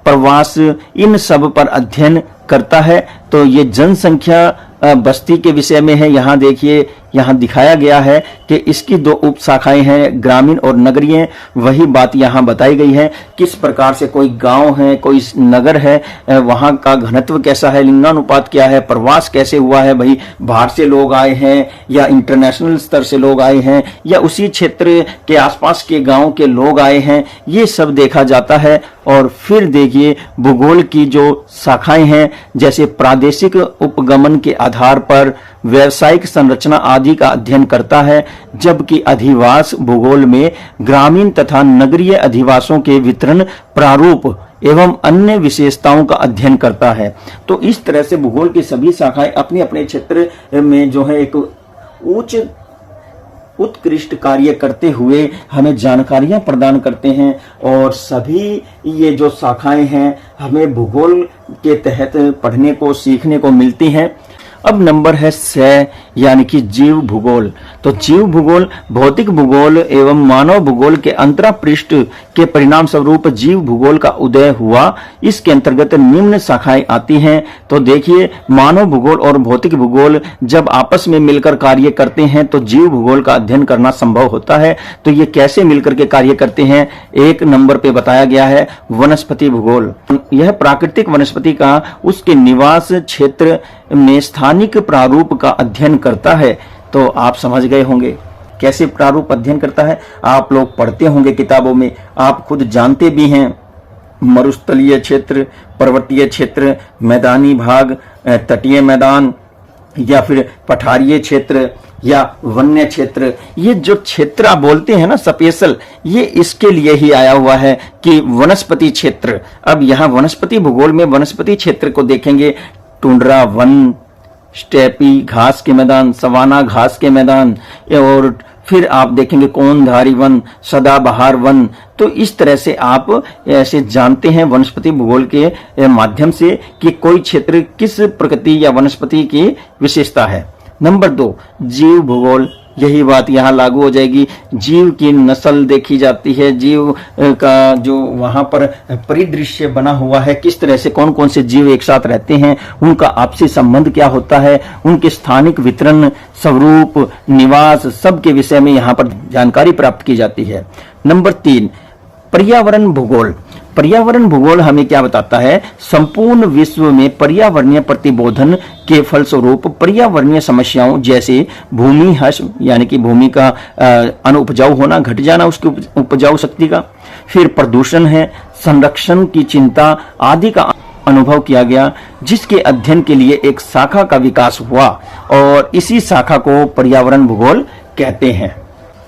प्रवास, इन सब पर अध्ययन करता है। तो ये जनसंख्या बस्ती के विषय में है। यहाँ देखिए यहाँ दिखाया गया है कि इसकी 2 उप शाखाएं हैं, ग्रामीण और नगरीय। वही बात यहाँ बताई गई है, किस प्रकार से कोई गांव है, कोई नगर है, वहां का घनत्व कैसा है, लिंगानुपात क्या है, प्रवास कैसे हुआ है, भाई बाहर से लोग आए हैं या इंटरनेशनल स्तर से लोग आए हैं या उसी क्षेत्र के आसपास के गांव के लोग आए हैं, ये सब देखा जाता है। और फिर देखिए भूगोल की जो शाखाएं हैं, जैसे प्रादेशिक उपगमन के आधार पर व्यावसायिक संरचना आदि का अध्ययन करता है, जबकि अधिवास भूगोल में ग्रामीण तथा नगरीय अधिवासों के वितरण, प्रारूप एवं अन्य विशेषताओं का अध्ययन करता है। तो इस तरह से भूगोल की सभी शाखाएं अपने अपने क्षेत्र में जो है एक उत्कृष्ट कार्य करते हुए हमें जानकारियां प्रदान करते हैं और सभी ये जो शाखाएं हैं हमें भूगोल के तहत पढ़ने को, सीखने को मिलती हैं। अब नंबर है 6 यानी कि जीव भूगोल। तो जीव भूगोल भौतिक भूगोल एवं मानव भूगोल के अंतरापृष्ठ के परिणाम स्वरूप जीव भूगोल का उदय हुआ। इसके अंतर्गत निम्न शाखाएं आती हैं। तो देखिए मानव भूगोल और भौतिक भूगोल जब आपस में मिलकर कार्य करते हैं तो जीव भूगोल का अध्ययन करना संभव होता है। तो ये कैसे मिलकर के कार्य करते हैं, 1 नंबर पे बताया गया है वनस्पति भूगोल। यह प्राकृतिक वनस्पति का उसके निवास क्षेत्र में स्थानिक प्रारूप का अध्ययन करता है। तो आप समझ गए होंगे कैसे प्रारूप अध्ययन करता है, आप लोग पढ़ते होंगे किताबों में, आप खुद जानते भी हैं मरुस्थलीय क्षेत्र, पर्वतीय क्षेत्र, मैदानी भाग, तटीय मैदान, या फिर पठारीय क्षेत्र या वन्य क्षेत्र। ये जो क्षेत्र आप बोलते हैं ना स्पेशल, ये इसके लिए ही आया हुआ है कि वनस्पति क्षेत्र। अब यहाँ वनस्पति भूगोल में वनस्पति क्षेत्र को देखेंगे, टुंड्रा वन, स्टेपी घास के मैदान, सवाना घास के मैदान, और फिर आप देखेंगे कोनधारी वन, सदाबहार वन। तो इस तरह से आप ऐसे जानते हैं वनस्पति भूगोल के माध्यम से कि कोई क्षेत्र किस प्रकृति या वनस्पति की विशेषता है। नंबर 2, जीव भूगोल। यही बात यहाँ लागू हो जाएगी। जीव की नस्ल देखी जाती है, जीव का जो वहां पर परिदृश्य बना हुआ है, किस तरह से कौन कौन से जीव एक साथ रहते हैं, उनका आपसी संबंध क्या होता है, उनके स्थानिक वितरण, स्वरूप, निवास, सब के विषय में यहाँ पर जानकारी प्राप्त की जाती है। नंबर 3, पर्यावरण भूगोल। पर्यावरण भूगोल हमें क्या बताता है? संपूर्ण विश्व में पर्यावरणीय प्रतिबोधन के फलस्वरूप पर्यावरणीय समस्याओं जैसे भूमि ह्रास, यानी कि भूमि का अनुपजाऊ होना, घट जाना उसकी उपजाऊ शक्ति का, फिर प्रदूषण है, संरक्षण की चिंता आदि का अनुभव किया गया, जिसके अध्ययन के लिए एक शाखा का विकास हुआ और इसी शाखा को पर्यावरण भूगोल कहते हैं।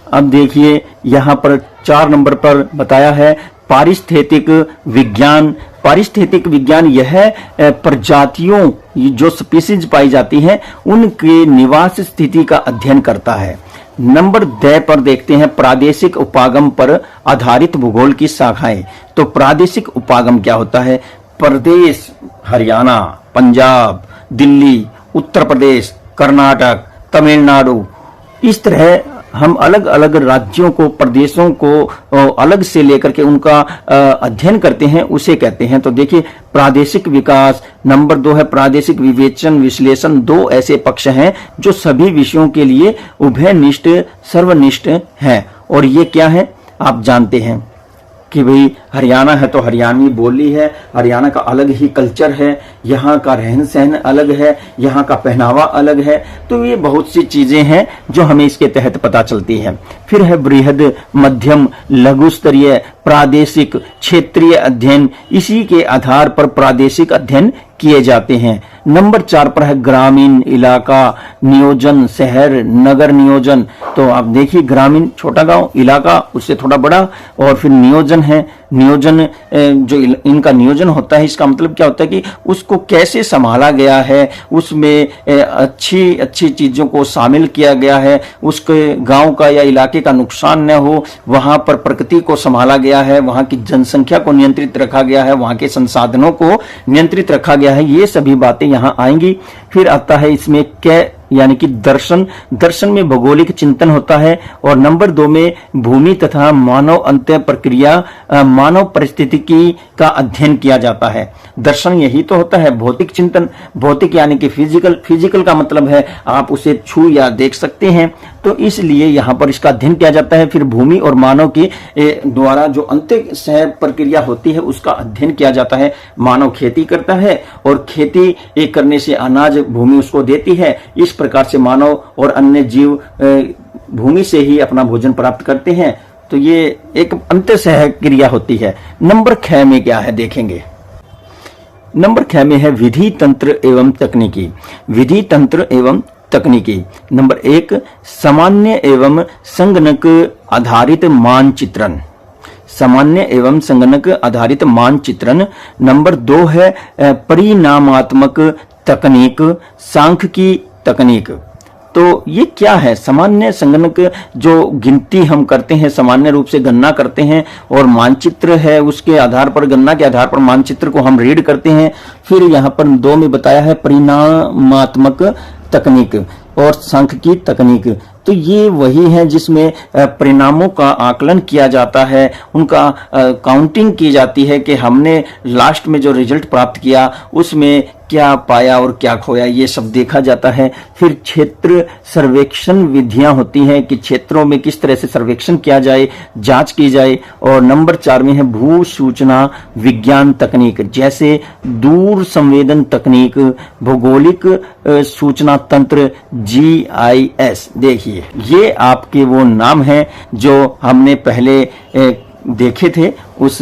अब देखिए यहाँ पर 4 नंबर पर बताया है पारिस्थितिक विज्ञान। पारिस्थितिक विज्ञान यह प्रजातियों जो स्पीसीज पाई जाती हैं उनके निवास स्थिति का अध्ययन करता है। नंबर 2 पर देखते हैं प्रादेशिक उपागम पर आधारित भूगोल की शाखाएं। तो प्रादेशिक उपागम क्या होता है? प्रदेश, हरियाणा, पंजाब, दिल्ली, उत्तर प्रदेश, कर्नाटक, तमिलनाडु, इस तरह हम अलग अलग राज्यों को, प्रदेशों को अलग से लेकर के उनका अध्ययन करते हैं, उसे कहते हैं। तो देखिए प्रादेशिक विकास। नंबर 2 है प्रादेशिक विवेचन विश्लेषण। 2 ऐसे पक्ष हैं जो सभी विषयों के लिए उभयनिष्ठ सर्वनिष्ठ हैं। और ये क्या है आप जानते हैं कि भाई हरियाणा है तो हरियाणवी बोली है, हरियाणा का अलग ही कल्चर है, यहाँ का रहन सहन अलग है, यहाँ का पहनावा अलग है। तो ये बहुत सी चीजें हैं जो हमें इसके तहत पता चलती हैं। फिर है बृहद, मध्यम, लघु स्तरीय, प्रादेशिक, क्षेत्रीय अध्ययन। इसी के आधार पर प्रादेशिक अध्ययन किए जाते हैं। नंबर 4 पर है ग्रामीण इलाका नियोजन, शहर नगर नियोजन। तो आप देखिए ग्रामीण छोटा गांव, इलाका उससे थोड़ा बड़ा, और फिर नियोजन है। नियोजन जो इनका नियोजन होता है, इसका मतलब क्या होता है कि उसको कैसे संभाला गया है, उसमें अच्छी अच्छी चीजों को शामिल किया गया है, उसके गांव का या इलाके का नुकसान न हो, वहां पर प्रकृति को संभाला गया है, वहां की जनसंख्या को नियंत्रित रखा गया है, वहां के संसाधनों को नियंत्रित रखा गया है। ये सभी बातें यहाँ आएंगी। फिर आता है इसमें क्या, यानी कि दर्शन। दर्शन में भौगोलिक चिंतन होता है। और नंबर 2 में भूमि तथा मानव अंत्य प्रक्रिया, मानव परिस्थितिकी का अध्ययन किया जाता है। दर्शन यही तो होता है भौतिक चिंतन। भौतिक यानी कि फिजिकल, फिजिकल का मतलब है आप उसे छू या देख सकते हैं, तो इसलिए यहाँ पर इसका अध्ययन किया जाता है। फिर भूमि और मानव के द्वारा जो अंत्य सह प्रक्रिया होती है उसका अध्ययन किया जाता है। मानव खेती करता है और खेती करने से अनाज भूमि उसको देती है। इस प्रकार से मानव और अन्य जीव भूमि से ही अपना भोजन प्राप्त करते हैं। तो ये एक अंतःसह क्रिया होती है। नंबर 6 में क्या है देखेंगे। नंबर 6 में है विधि तंत्र एवं तकनीकी। विधि तंत्र एवं तकनीकी। नंबर 1 सामान्य एवं संगणक आधारित मानचित्रण। सामान्य एवं संगणक आधारित मानचित्रण। नंबर 2 है परिणामात्मक तकनीक, सांख्यिकी तकनीक। तो ये क्या है? सामान्य संगणक जो गिनती हम करते हैं, सामान्य रूप से गणना करते हैं, और मानचित्र है उसके आधार पर, गणना के आधार पर मानचित्र को हम रीड करते हैं। फिर यहाँ पर 2 में बताया है परिणामात्मक तकनीक और सांख्यिकी तकनीक। तो ये वही है जिसमें परिणामों का आकलन किया जाता है, उनका काउंटिंग की जाती है कि हमने लास्ट में जो रिजल्ट प्राप्त किया उसमें क्या पाया और क्या खोया, ये सब देखा जाता है। फिर क्षेत्र सर्वेक्षण विधियां होती हैं कि क्षेत्रों में किस तरह से सर्वेक्षण किया जाए, जांच की जाए। और नंबर 4 में है भू सूचना विज्ञान तकनीक, जैसे दूर संवेदन तकनीक, भौगोलिक सूचना तंत्र GIS। देखिए ये आपके वो नाम हैं जो हमने पहले देखे थे उस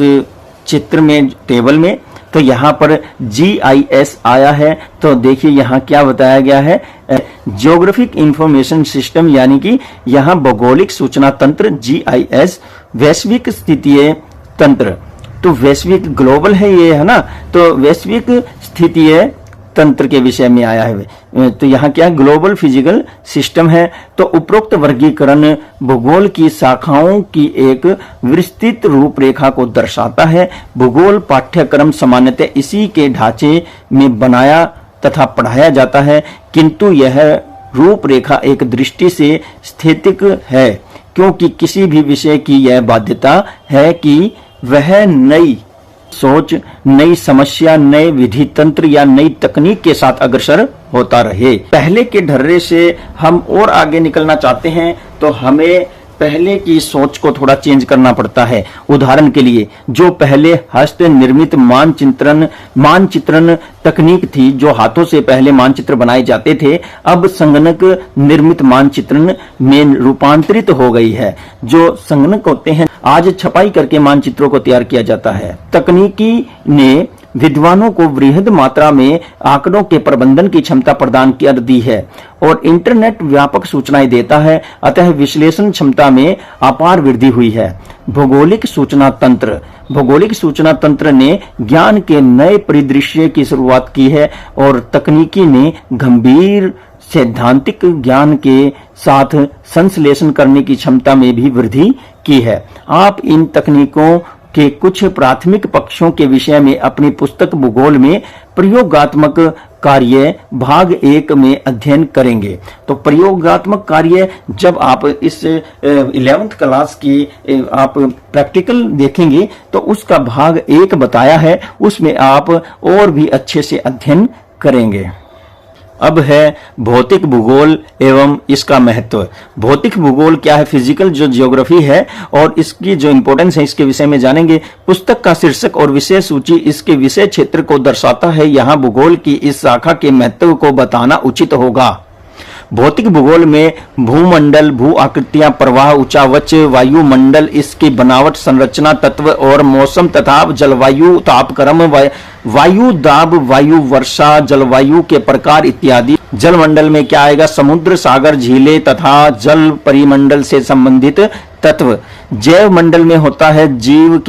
चित्र में, टेबल में। तो यहाँ पर GIS आया है। तो देखिए यहाँ क्या बताया गया है, जियोग्राफिक इंफॉर्मेशन सिस्टम, यानी कि यहाँ भौगोलिक सूचना तंत्र GIS, वैश्विक स्थितीय तंत्र। तो वैश्विक, ग्लोबल है ये, है ना, तो वैश्विक स्थितीय तंत्र के विषय में आया है। तो यहाँ क्या है, ग्लोबल फिजिकल सिस्टम है। तो उपरोक्त वर्गीकरण भूगोल की शाखाओं की एक विस्तृत रूपरेखा को दर्शाता है। भूगोल पाठ्यक्रम सामान्यतः इसी के ढांचे में बनाया तथा पढ़ाया जाता है, किंतु यह रूपरेखा एक दृष्टि से स्थितिक है, क्योंकि किसी भी विषय की यह बाध्यता है कि वह नई सोच, नई समस्या, नए विधि तंत्र या नई तकनीक के साथ अग्रसर होता रहे। पहले के ढर्रे से हम और आगे निकलना चाहते हैं तो हमें पहले की सोच को थोड़ा चेंज करना पड़ता है। उदाहरण के लिए, जो पहले हस्त निर्मित मानचित्रण तकनीक थी, जो हाथों से पहले मानचित्र बनाए जाते थे, अब संगणक निर्मित मानचित्रण में रूपांतरित हो गई है। जो संगणक होते हैं, आज छपाई करके मानचित्रों को तैयार किया जाता है। तकनीकी ने विद्वानों को वृहद मात्रा में आंकड़ों के प्रबंधन की क्षमता प्रदान कर दी है और इंटरनेट व्यापक सूचनाएं देता है, अतः विश्लेषण क्षमता में अपार वृद्धि हुई है। भौगोलिक सूचना तंत्र ने ज्ञान के नए परिदृश्य की शुरुआत की है और तकनीकी ने गंभीर सैद्धांतिक ज्ञान के साथ संश्लेषण करने की क्षमता में भी वृद्धि की है। आप इन तकनीकों के कुछ प्राथमिक पक्षों के विषय में अपनी पुस्तक भूगोल में प्रयोगात्मक कार्य भाग 1 में अध्ययन करेंगे। तो प्रयोगात्मक कार्य, जब आप इस 11th क्लास की आप प्रैक्टिकल देखेंगे तो उसका भाग 1 बताया है, उसमें आप और भी अच्छे से अध्ययन करेंगे। अब है भौतिक भूगोल एवं इसका महत्व। भौतिक भूगोल क्या है, फिजिकल जो ज्योग्राफी है और इसकी जो इंपॉर्टेंस है, इसके विषय में जानेंगे। पुस्तक का शीर्षक और विषय सूची इसके विषय क्षेत्र को दर्शाता है। यहाँ भूगोल की इस शाखा के महत्व को बताना उचित होगा। भौतिक भूगोल में भूमंडल, भू आकृतियां, प्रवाह, ऊंचावच, वायुमंडल, इसकी बनावट, संरचना, तत्व और मौसम तथा जलवायु, तापक्रम, वायु दाब, वायु वर्षा, जलवायु के प्रकार इत्यादि। जलमंडल में क्या आएगा, समुद्र, सागर, झीलें तथा जल परिमंडल से संबंधित तत्व। जैव मंडल में होता है जीव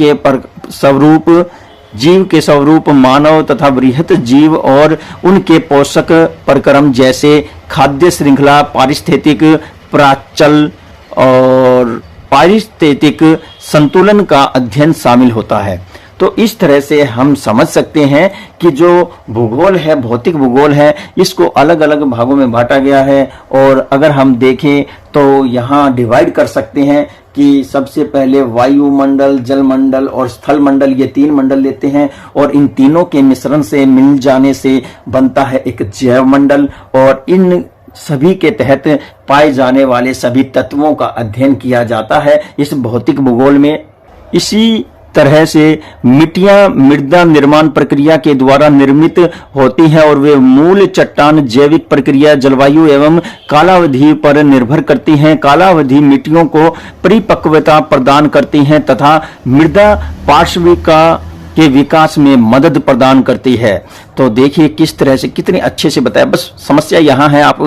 के स्वरूप, मानव तथा बृहत जीव और उनके पोषक प्रक्रम जैसे खाद्य श्रृंखला, पारिस्थितिक प्राचल और पारिस्थितिक संतुलन का अध्ययन शामिल होता है। तो इस तरह से हम समझ सकते हैं कि जो भूगोल है, भौतिक भूगोल है, इसको अलग अलग भागों में बांटा गया है। और अगर हम देखें तो यहाँ डिवाइड कर सकते हैं कि सबसे पहले वायुमंडल, जलमंडल और स्थल मंडल, ये 3 मंडल लेते हैं और इन तीनों के मिश्रण से मिल जाने से बनता है एक जैव मंडल और इन सभी के तहत पाए जाने वाले सभी तत्वों का अध्ययन किया जाता है इस भौतिक भूगोल में। इसी तरह से मिट्टियां मृदा निर्माण प्रक्रिया के द्वारा निर्मित होती हैं और वे मूल चट्टान जैविक प्रक्रिया, जलवायु एवं कालावधि पर निर्भर करती हैं। कालावधि मिट्टियों को परिपक्वता प्रदान करती हैं तथा मृदा पार्श्विका के विकास में मदद प्रदान करती है। तो देखिए किस तरह से, कितने अच्छे से बताया। बस समस्या यहाँ है, आप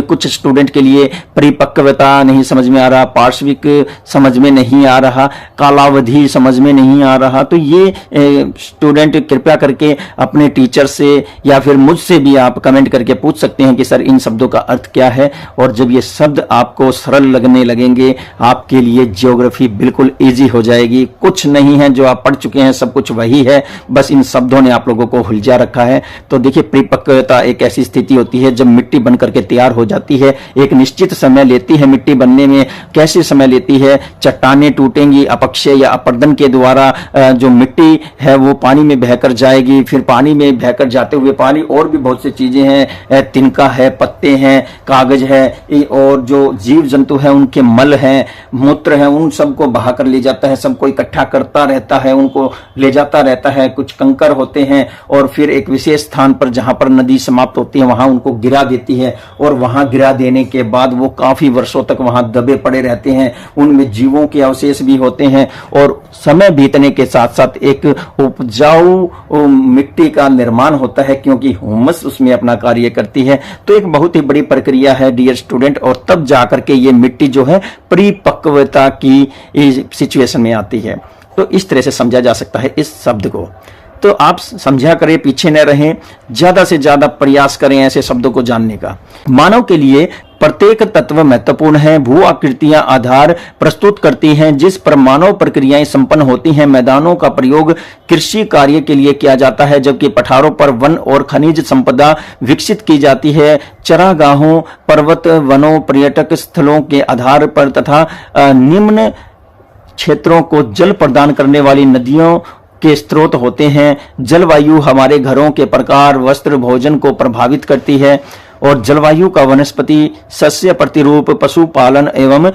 कुछ स्टूडेंट के लिए परिपक्वता नहीं समझ में आ रहा, पार्श्विक समझ में नहीं आ रहा, कालावधि समझ में नहीं आ रहा, तो ये स्टूडेंट कृपया करके अपने टीचर से या फिर मुझसे भी आप कमेंट करके पूछ सकते हैं कि सर इन शब्दों का अर्थ क्या है। और जब ये शब्द आपको सरल लगने लगेंगे, आपके लिए ज्योग्राफी बिल्कुल ईजी हो जाएगी। कुछ नहीं है जो आप पढ़ चुके हैं, सब कुछ वही है, बस इन शब्दों ने आप लोगों को हुलझा रखा है। तो देखिए परिपक्वता एक ऐसी स्थिति होती है जब मिट्टी बन करके तैयार हो जाती है। एक निश्चित समय लेती है मिट्टी बनने में। कैसे समय लेती है, चट्टानें टूटेंगी, अपक्षय या अपर्दन के द्वारा जो मिट्टी है वो पानी में बहकर जाएगी। फिर पानी में बहकर जाते हुए पानी और भी बहुत सी चीजें हैं, तिनका है, पत्ते हैं, कागज है और जो जीव जंतु है उनके मल है, मूत्र है, उन सबको बहा कर ले जाता है, सबको इकट्ठा करता रहता है, उनको ले जाता जाता रहता है, कुछ कंकर होते हैं और फिर एक विशेष स्थान पर जहां पर नदी समाप्त होती है वहां उनको गिरा देती है और वहां गिरा देने के बाद वो काफी वर्षों तक वहां दबे पड़े रहते हैं। उनमें जीवों के अवशेष भी होते हैं और समय बीतने के साथ साथ एक उपजाऊ मिट्टी का निर्माण होता है, क्योंकि ह्यूमस उसमें अपना कार्य करती है। तो एक बहुत ही बड़ी प्रक्रिया है डियर स्टूडेंट, और तब जाकर के ये मिट्टी जो है परिपक्वता की सिचुएशन में आती है। तो इस तरह से समझा जा सकता है इस शब्द को। तो आप समझा करें, पीछे न रहें, ज्यादा से ज्यादा प्रयास करें ऐसे शब्दों को जानने का। मानव के लिए प्रत्येक तत्व महत्वपूर्ण है। भू आकृतियां आधार प्रस्तुत करती हैं जिस पर मानव प्रक्रियाएं संपन्न होती हैं। मैदानों का प्रयोग कृषि कार्य के लिए किया जाता है, जबकि पठारों पर वन और खनिज संपदा विकसित की जाती है। चरागाहों, पर्वत वनों, पर्यटक स्थलों के आधार पर तथा निम्न क्षेत्रों को जल प्रदान करने वाली नदियों के स्रोत होते हैं। जलवायु हमारे घरों के प्रकार, वस्त्र, भोजन को प्रभावित करती है और जलवायु का वनस्पति, सस्य प्रतिरूप, पशुपालन एवं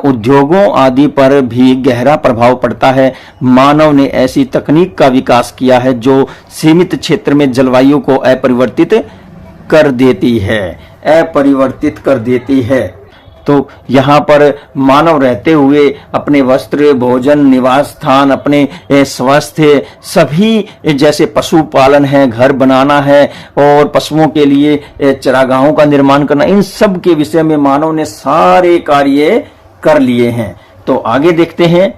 उद्योगों आदि पर भी गहरा प्रभाव पड़ता है। मानव ने ऐसी तकनीक का विकास किया है जो सीमित क्षेत्र में जलवायु को अपरिवर्तित कर देती है। तो यहाँ पर मानव रहते हुए अपने वस्त्र, भोजन, निवास स्थान, अपने स्वास्थ्य, सभी जैसे पशुपालन है, घर बनाना है और पशुओं के लिए चरागाहों का निर्माण करना, इन सब के विषय में मानव ने सारे कार्य कर लिए हैं। तो आगे देखते हैं।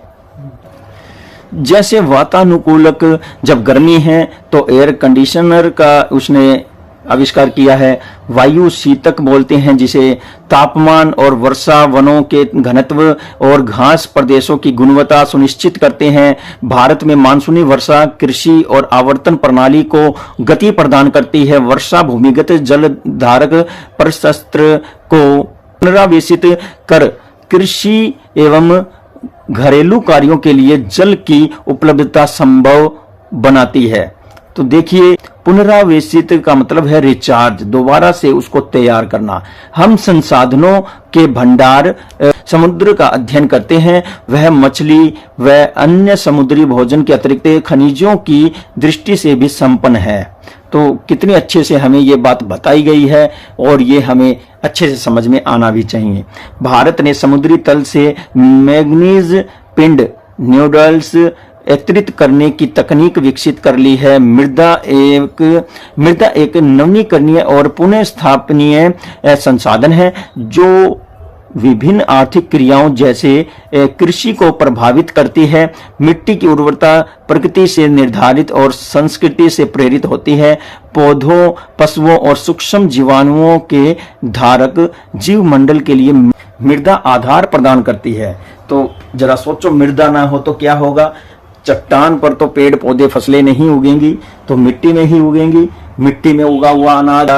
जैसे वातानुकूलक, जब गर्मी है तो एयर कंडीशनर का उसने आविष्कार किया है। वायु शीतक बोलते हैं जिसे। तापमान और वर्षा वनों के घनत्व और घास प्रदेशों की गुणवत्ता सुनिश्चित करते हैं। भारत में मानसूनी वर्षा कृषि और आवर्तन प्रणाली को गति प्रदान करती है। वर्षा भूमिगत जल धारक प्रशस्त्र को पुनरावेशित कर कृषि एवं घरेलू कार्यों के लिए जल की उपलब्धता संभव बनाती है। तो देखिए, पुनरावेशित का मतलब है रिचार्ज, दोबारा से उसको तैयार करना। हम संसाधनों के भंडार समुद्र का अध्ययन करते हैं। वह मछली व अन्य समुद्री भोजन के अतिरिक्त खनिजों की दृष्टि से भी संपन्न है। तो कितने अच्छे से हमें ये बात बताई गई है और ये हमें अच्छे से समझ में आना भी चाहिए। भारत ने समुद्री तल से मैग्नीज पिंड न्यूडल्स एकत्रित करने की तकनीक विकसित कर ली है। मृदा एक नवीकरणीय और पुनः स्थापनीय संसाधन है जो विभिन्न आर्थिक क्रियाओं जैसे कृषि को प्रभावित करती है। मिट्टी की उर्वरता प्रकृति से निर्धारित और संस्कृति से प्रेरित होती है। पौधों, पशुओं और सूक्ष्म जीवाणुओं के धारक जीव मंडल के लिए मृदा आधार प्रदान करती है। तो जरा सोचो, मृदा ना हो तो क्या होगा? चट्टान पर तो पेड़ पौधे फसलें नहीं उगेंगी, तो मिट्टी में ही उगेंगी। मिट्टी में उगा हुआ अनाज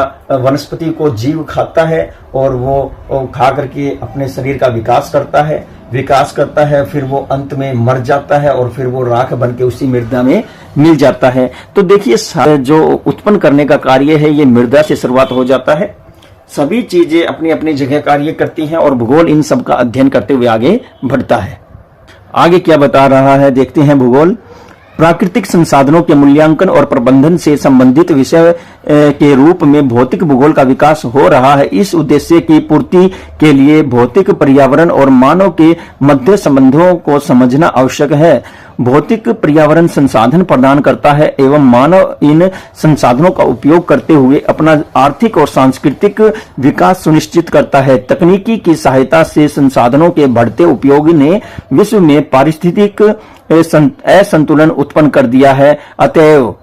वनस्पति को जीव खाता है और वो खा करके अपने शरीर का विकास करता है, फिर वो अंत में मर जाता है और फिर वो राख बन के उसी मृदा में मिल जाता है। तो देखिए, जो उत्पन्न करने का कार्य है ये मृदा से शुरुआत हो जाता है। सभी चीजें अपनी अपनी जगह कार्य करती हैं और भूगोल इन सब का अध्ययन करते हुए आगे बढ़ता है। आगे क्या बता रहा है देखते हैं। भूगोल प्राकृतिक संसाधनों के मूल्यांकन और प्रबंधन से संबंधित विषय के रूप में भौतिक भूगोल का विकास हो रहा है। इस उद्देश्य की पूर्ति के लिए भौतिक, पर्यावरण और मानव के मध्य संबंधों को समझना आवश्यक है। भौतिक पर्यावरण संसाधन प्रदान करता है एवं मानव इन संसाधनों का उपयोग करते हुए अपना आर्थिक और सांस्कृतिक विकास सुनिश्चित करता है। तकनीकी की सहायता से संसाधनों के बढ़ते उपयोग ने विश्व में पारिस्थितिक असंतुलन उत्पन्न कर दिया है। अतएव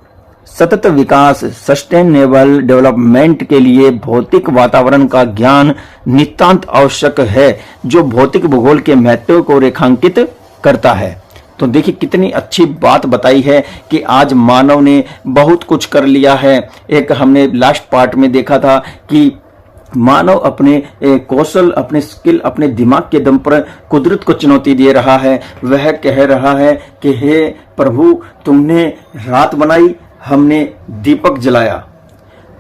सतत विकास, सस्टेनेबल डेवलपमेंट के लिए भौतिक वातावरण का ज्ञान नितांत आवश्यक है, जो भौतिक भूगोल के महत्व को रेखांकित करता है। तो देखिए, कितनी अच्छी बात बताई है कि आज मानव ने बहुत कुछ कर लिया है। एक हमने लास्ट पार्ट में देखा था कि मानव अपने कौशल, अपने स्किल, अपने दिमाग के दम पर कुदरत को चुनौती दे रहा है। वह कह रहा है कि हे प्रभु, तुमने रात बनाई, हमने दीपक जलाया।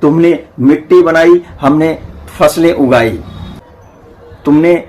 तुमने मिट्टी बनाई, हमने फसलें उगाई। तुमने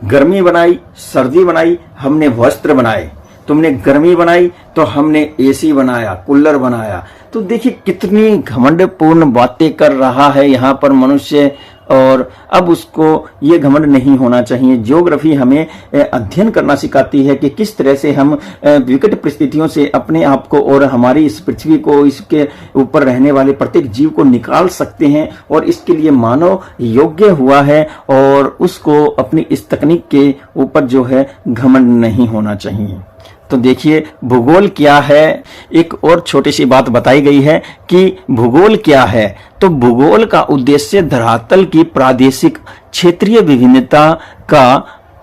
गर्मी बनाई, सर्दी बनाई, हमने वस्त्र बनाए। तुमने गर्मी बनाई तो हमने एसी बनाया, कूलर बनाया। तो देखिए कितनी घमंडपूर्ण बातें कर रहा है यहाँ पर मनुष्य, और अब उसको ये घमंड नहीं होना चाहिए। ज्योग्राफी हमें अध्ययन करना सिखाती है कि किस तरह से हम विकट परिस्थितियों से अपने आप को और हमारी इस पृथ्वी को, इसके ऊपर रहने वाले प्रत्येक जीव को निकाल सकते हैं, और इसके लिए मानव योग्य हुआ है और उसको अपनी इस तकनीक के ऊपर जो है घमंड नहीं होना चाहिए। तो देखिए भूगोल क्या है, एक और छोटी सी बात बताई गई है कि भूगोल क्या है। तो भूगोल का उद्देश्य धरातल की प्रादेशिक क्षेत्रीय विभिन्नता का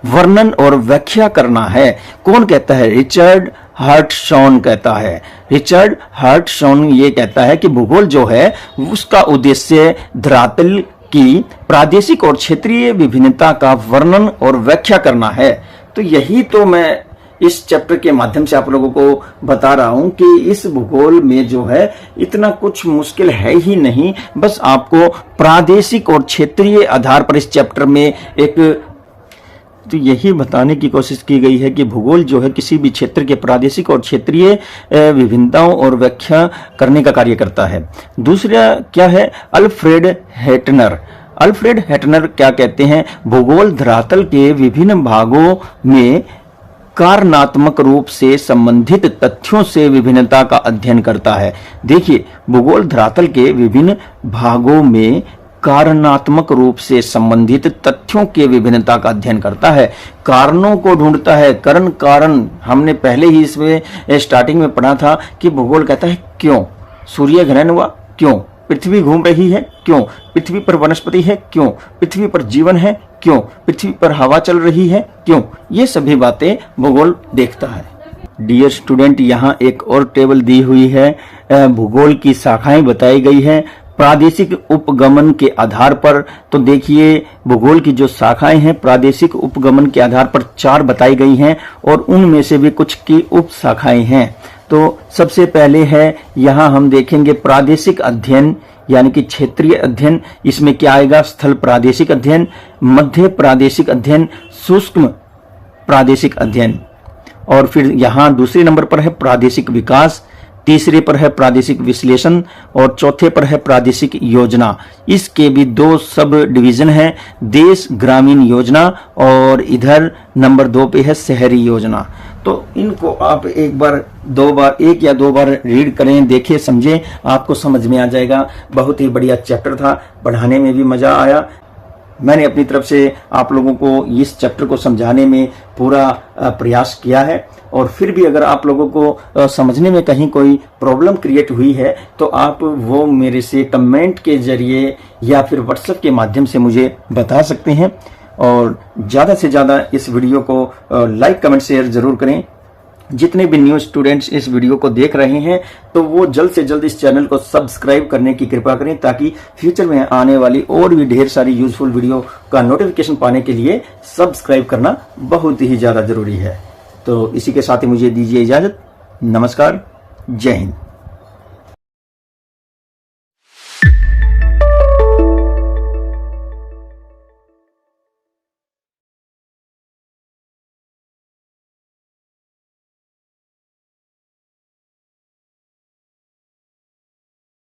वर्णन और व्याख्या करना है। कौन कहता है? रिचर्ड हर्टशॉन कहता है। रिचर्ड हर्टशॉन ये कहता है कि भूगोल जो है उसका उद्देश्य धरातल की प्रादेशिक और क्षेत्रीय विभिन्नता का वर्णन और व्याख्या करना है। तो यही तो मैं इस चैप्टर के माध्यम से आप लोगों को बता रहा हूं कि इस भूगोल में जो है इतना कुछ मुश्किल है ही नहीं, बस आपको प्रादेशिक और क्षेत्रीय आधार पर इस चैप्टर में एक तो यही बताने की कोशिश की गई है कि भूगोल जो है किसी भी क्षेत्र के प्रादेशिक और क्षेत्रीय विभिन्नताओं और व्याख्या करने का कार्य करता है। दूसरा क्या है? अल्फ्रेड हेटनर। अल्फ्रेड हेटनर क्या कहते हैं? भूगोल धरातल के विभिन्न भागों में कारणात्मक रूप से संबंधित तथ्यों से विभिन्नता का अध्ययन करता है। देखिए भूगोल धरातल के विभिन्न भागों में कारणात्मक रूप से संबंधित तथ्यों के विभिन्नता का अध्ययन करता है, कारणों को ढूंढता है। कारण हमने पहले ही इसमें स्टार्टिंग में पढ़ा था कि भूगोल कहता है क्यों सूर्य ग्रहण हुआ, क्यों पृथ्वी घूम रही है, क्यों पृथ्वी पर वनस्पति है, क्यों पृथ्वी पर जीवन है, क्यों पृथ्वी पर हवा चल रही है, क्यों, ये सभी बातें भूगोल देखता है। डियर स्टूडेंट, यहाँ एक और टेबल दी हुई है, भूगोल की शाखाएं बताई गई है प्रादेशिक उपगमन के आधार पर। तो देखिए भूगोल की जो शाखाएं हैं प्रादेशिक उपगमन के आधार पर 4 बताई गई हैं, और उनमें से भी कुछ की उप शाखाएं हैं। तो सबसे पहले है यहाँ हम देखेंगे प्रादेशिक अध्ययन यानी कि क्षेत्रीय अध्ययन। इसमें क्या आएगा? स्थल प्रादेशिक अध्ययन, मध्य प्रादेशिक अध्ययन, सूक्ष्म प्रादेशिक अध्ययन। और फिर यहाँ दूसरे नंबर पर है प्रादेशिक विकास, तीसरे पर है प्रादेशिक विश्लेषण, और चौथे पर है प्रादेशिक योजना। इसके भी 2 सब डिवीजन है, देश ग्रामीण योजना और इधर नंबर 2 पे है शहरी योजना। तो इनको आप एक या दो बार रीड करें, देखें, समझें, आपको समझ में आ जाएगा। बहुत ही बढ़िया चैप्टर था, पढ़ाने में भी मजा आया। मैंने अपनी तरफ से आप लोगों को इस चैप्टर को समझाने में पूरा प्रयास किया है, और फिर भी अगर आप लोगों को समझने में कहीं कोई प्रॉब्लम क्रिएट हुई है तो आप वो मेरे से कमेंट के जरिए या फिर व्हाट्सएप के माध्यम से मुझे बता सकते हैं। और ज़्यादा से ज़्यादा इस वीडियो को लाइक कमेंट शेयर जरूर करें। जितने भी न्यू स्टूडेंट्स इस वीडियो को देख रहे हैं तो वो जल्द से जल्द इस चैनल को सब्सक्राइब करने की कृपा करें, ताकि फ्यूचर में आने वाली और भी ढेर सारी यूजफुल वीडियो का नोटिफिकेशन पाने के लिए सब्सक्राइब करना बहुत ही ज़्यादा जरूरी है। तो इसी के साथ ही मुझे दीजिए इजाज़त। नमस्कार, जय हिंद।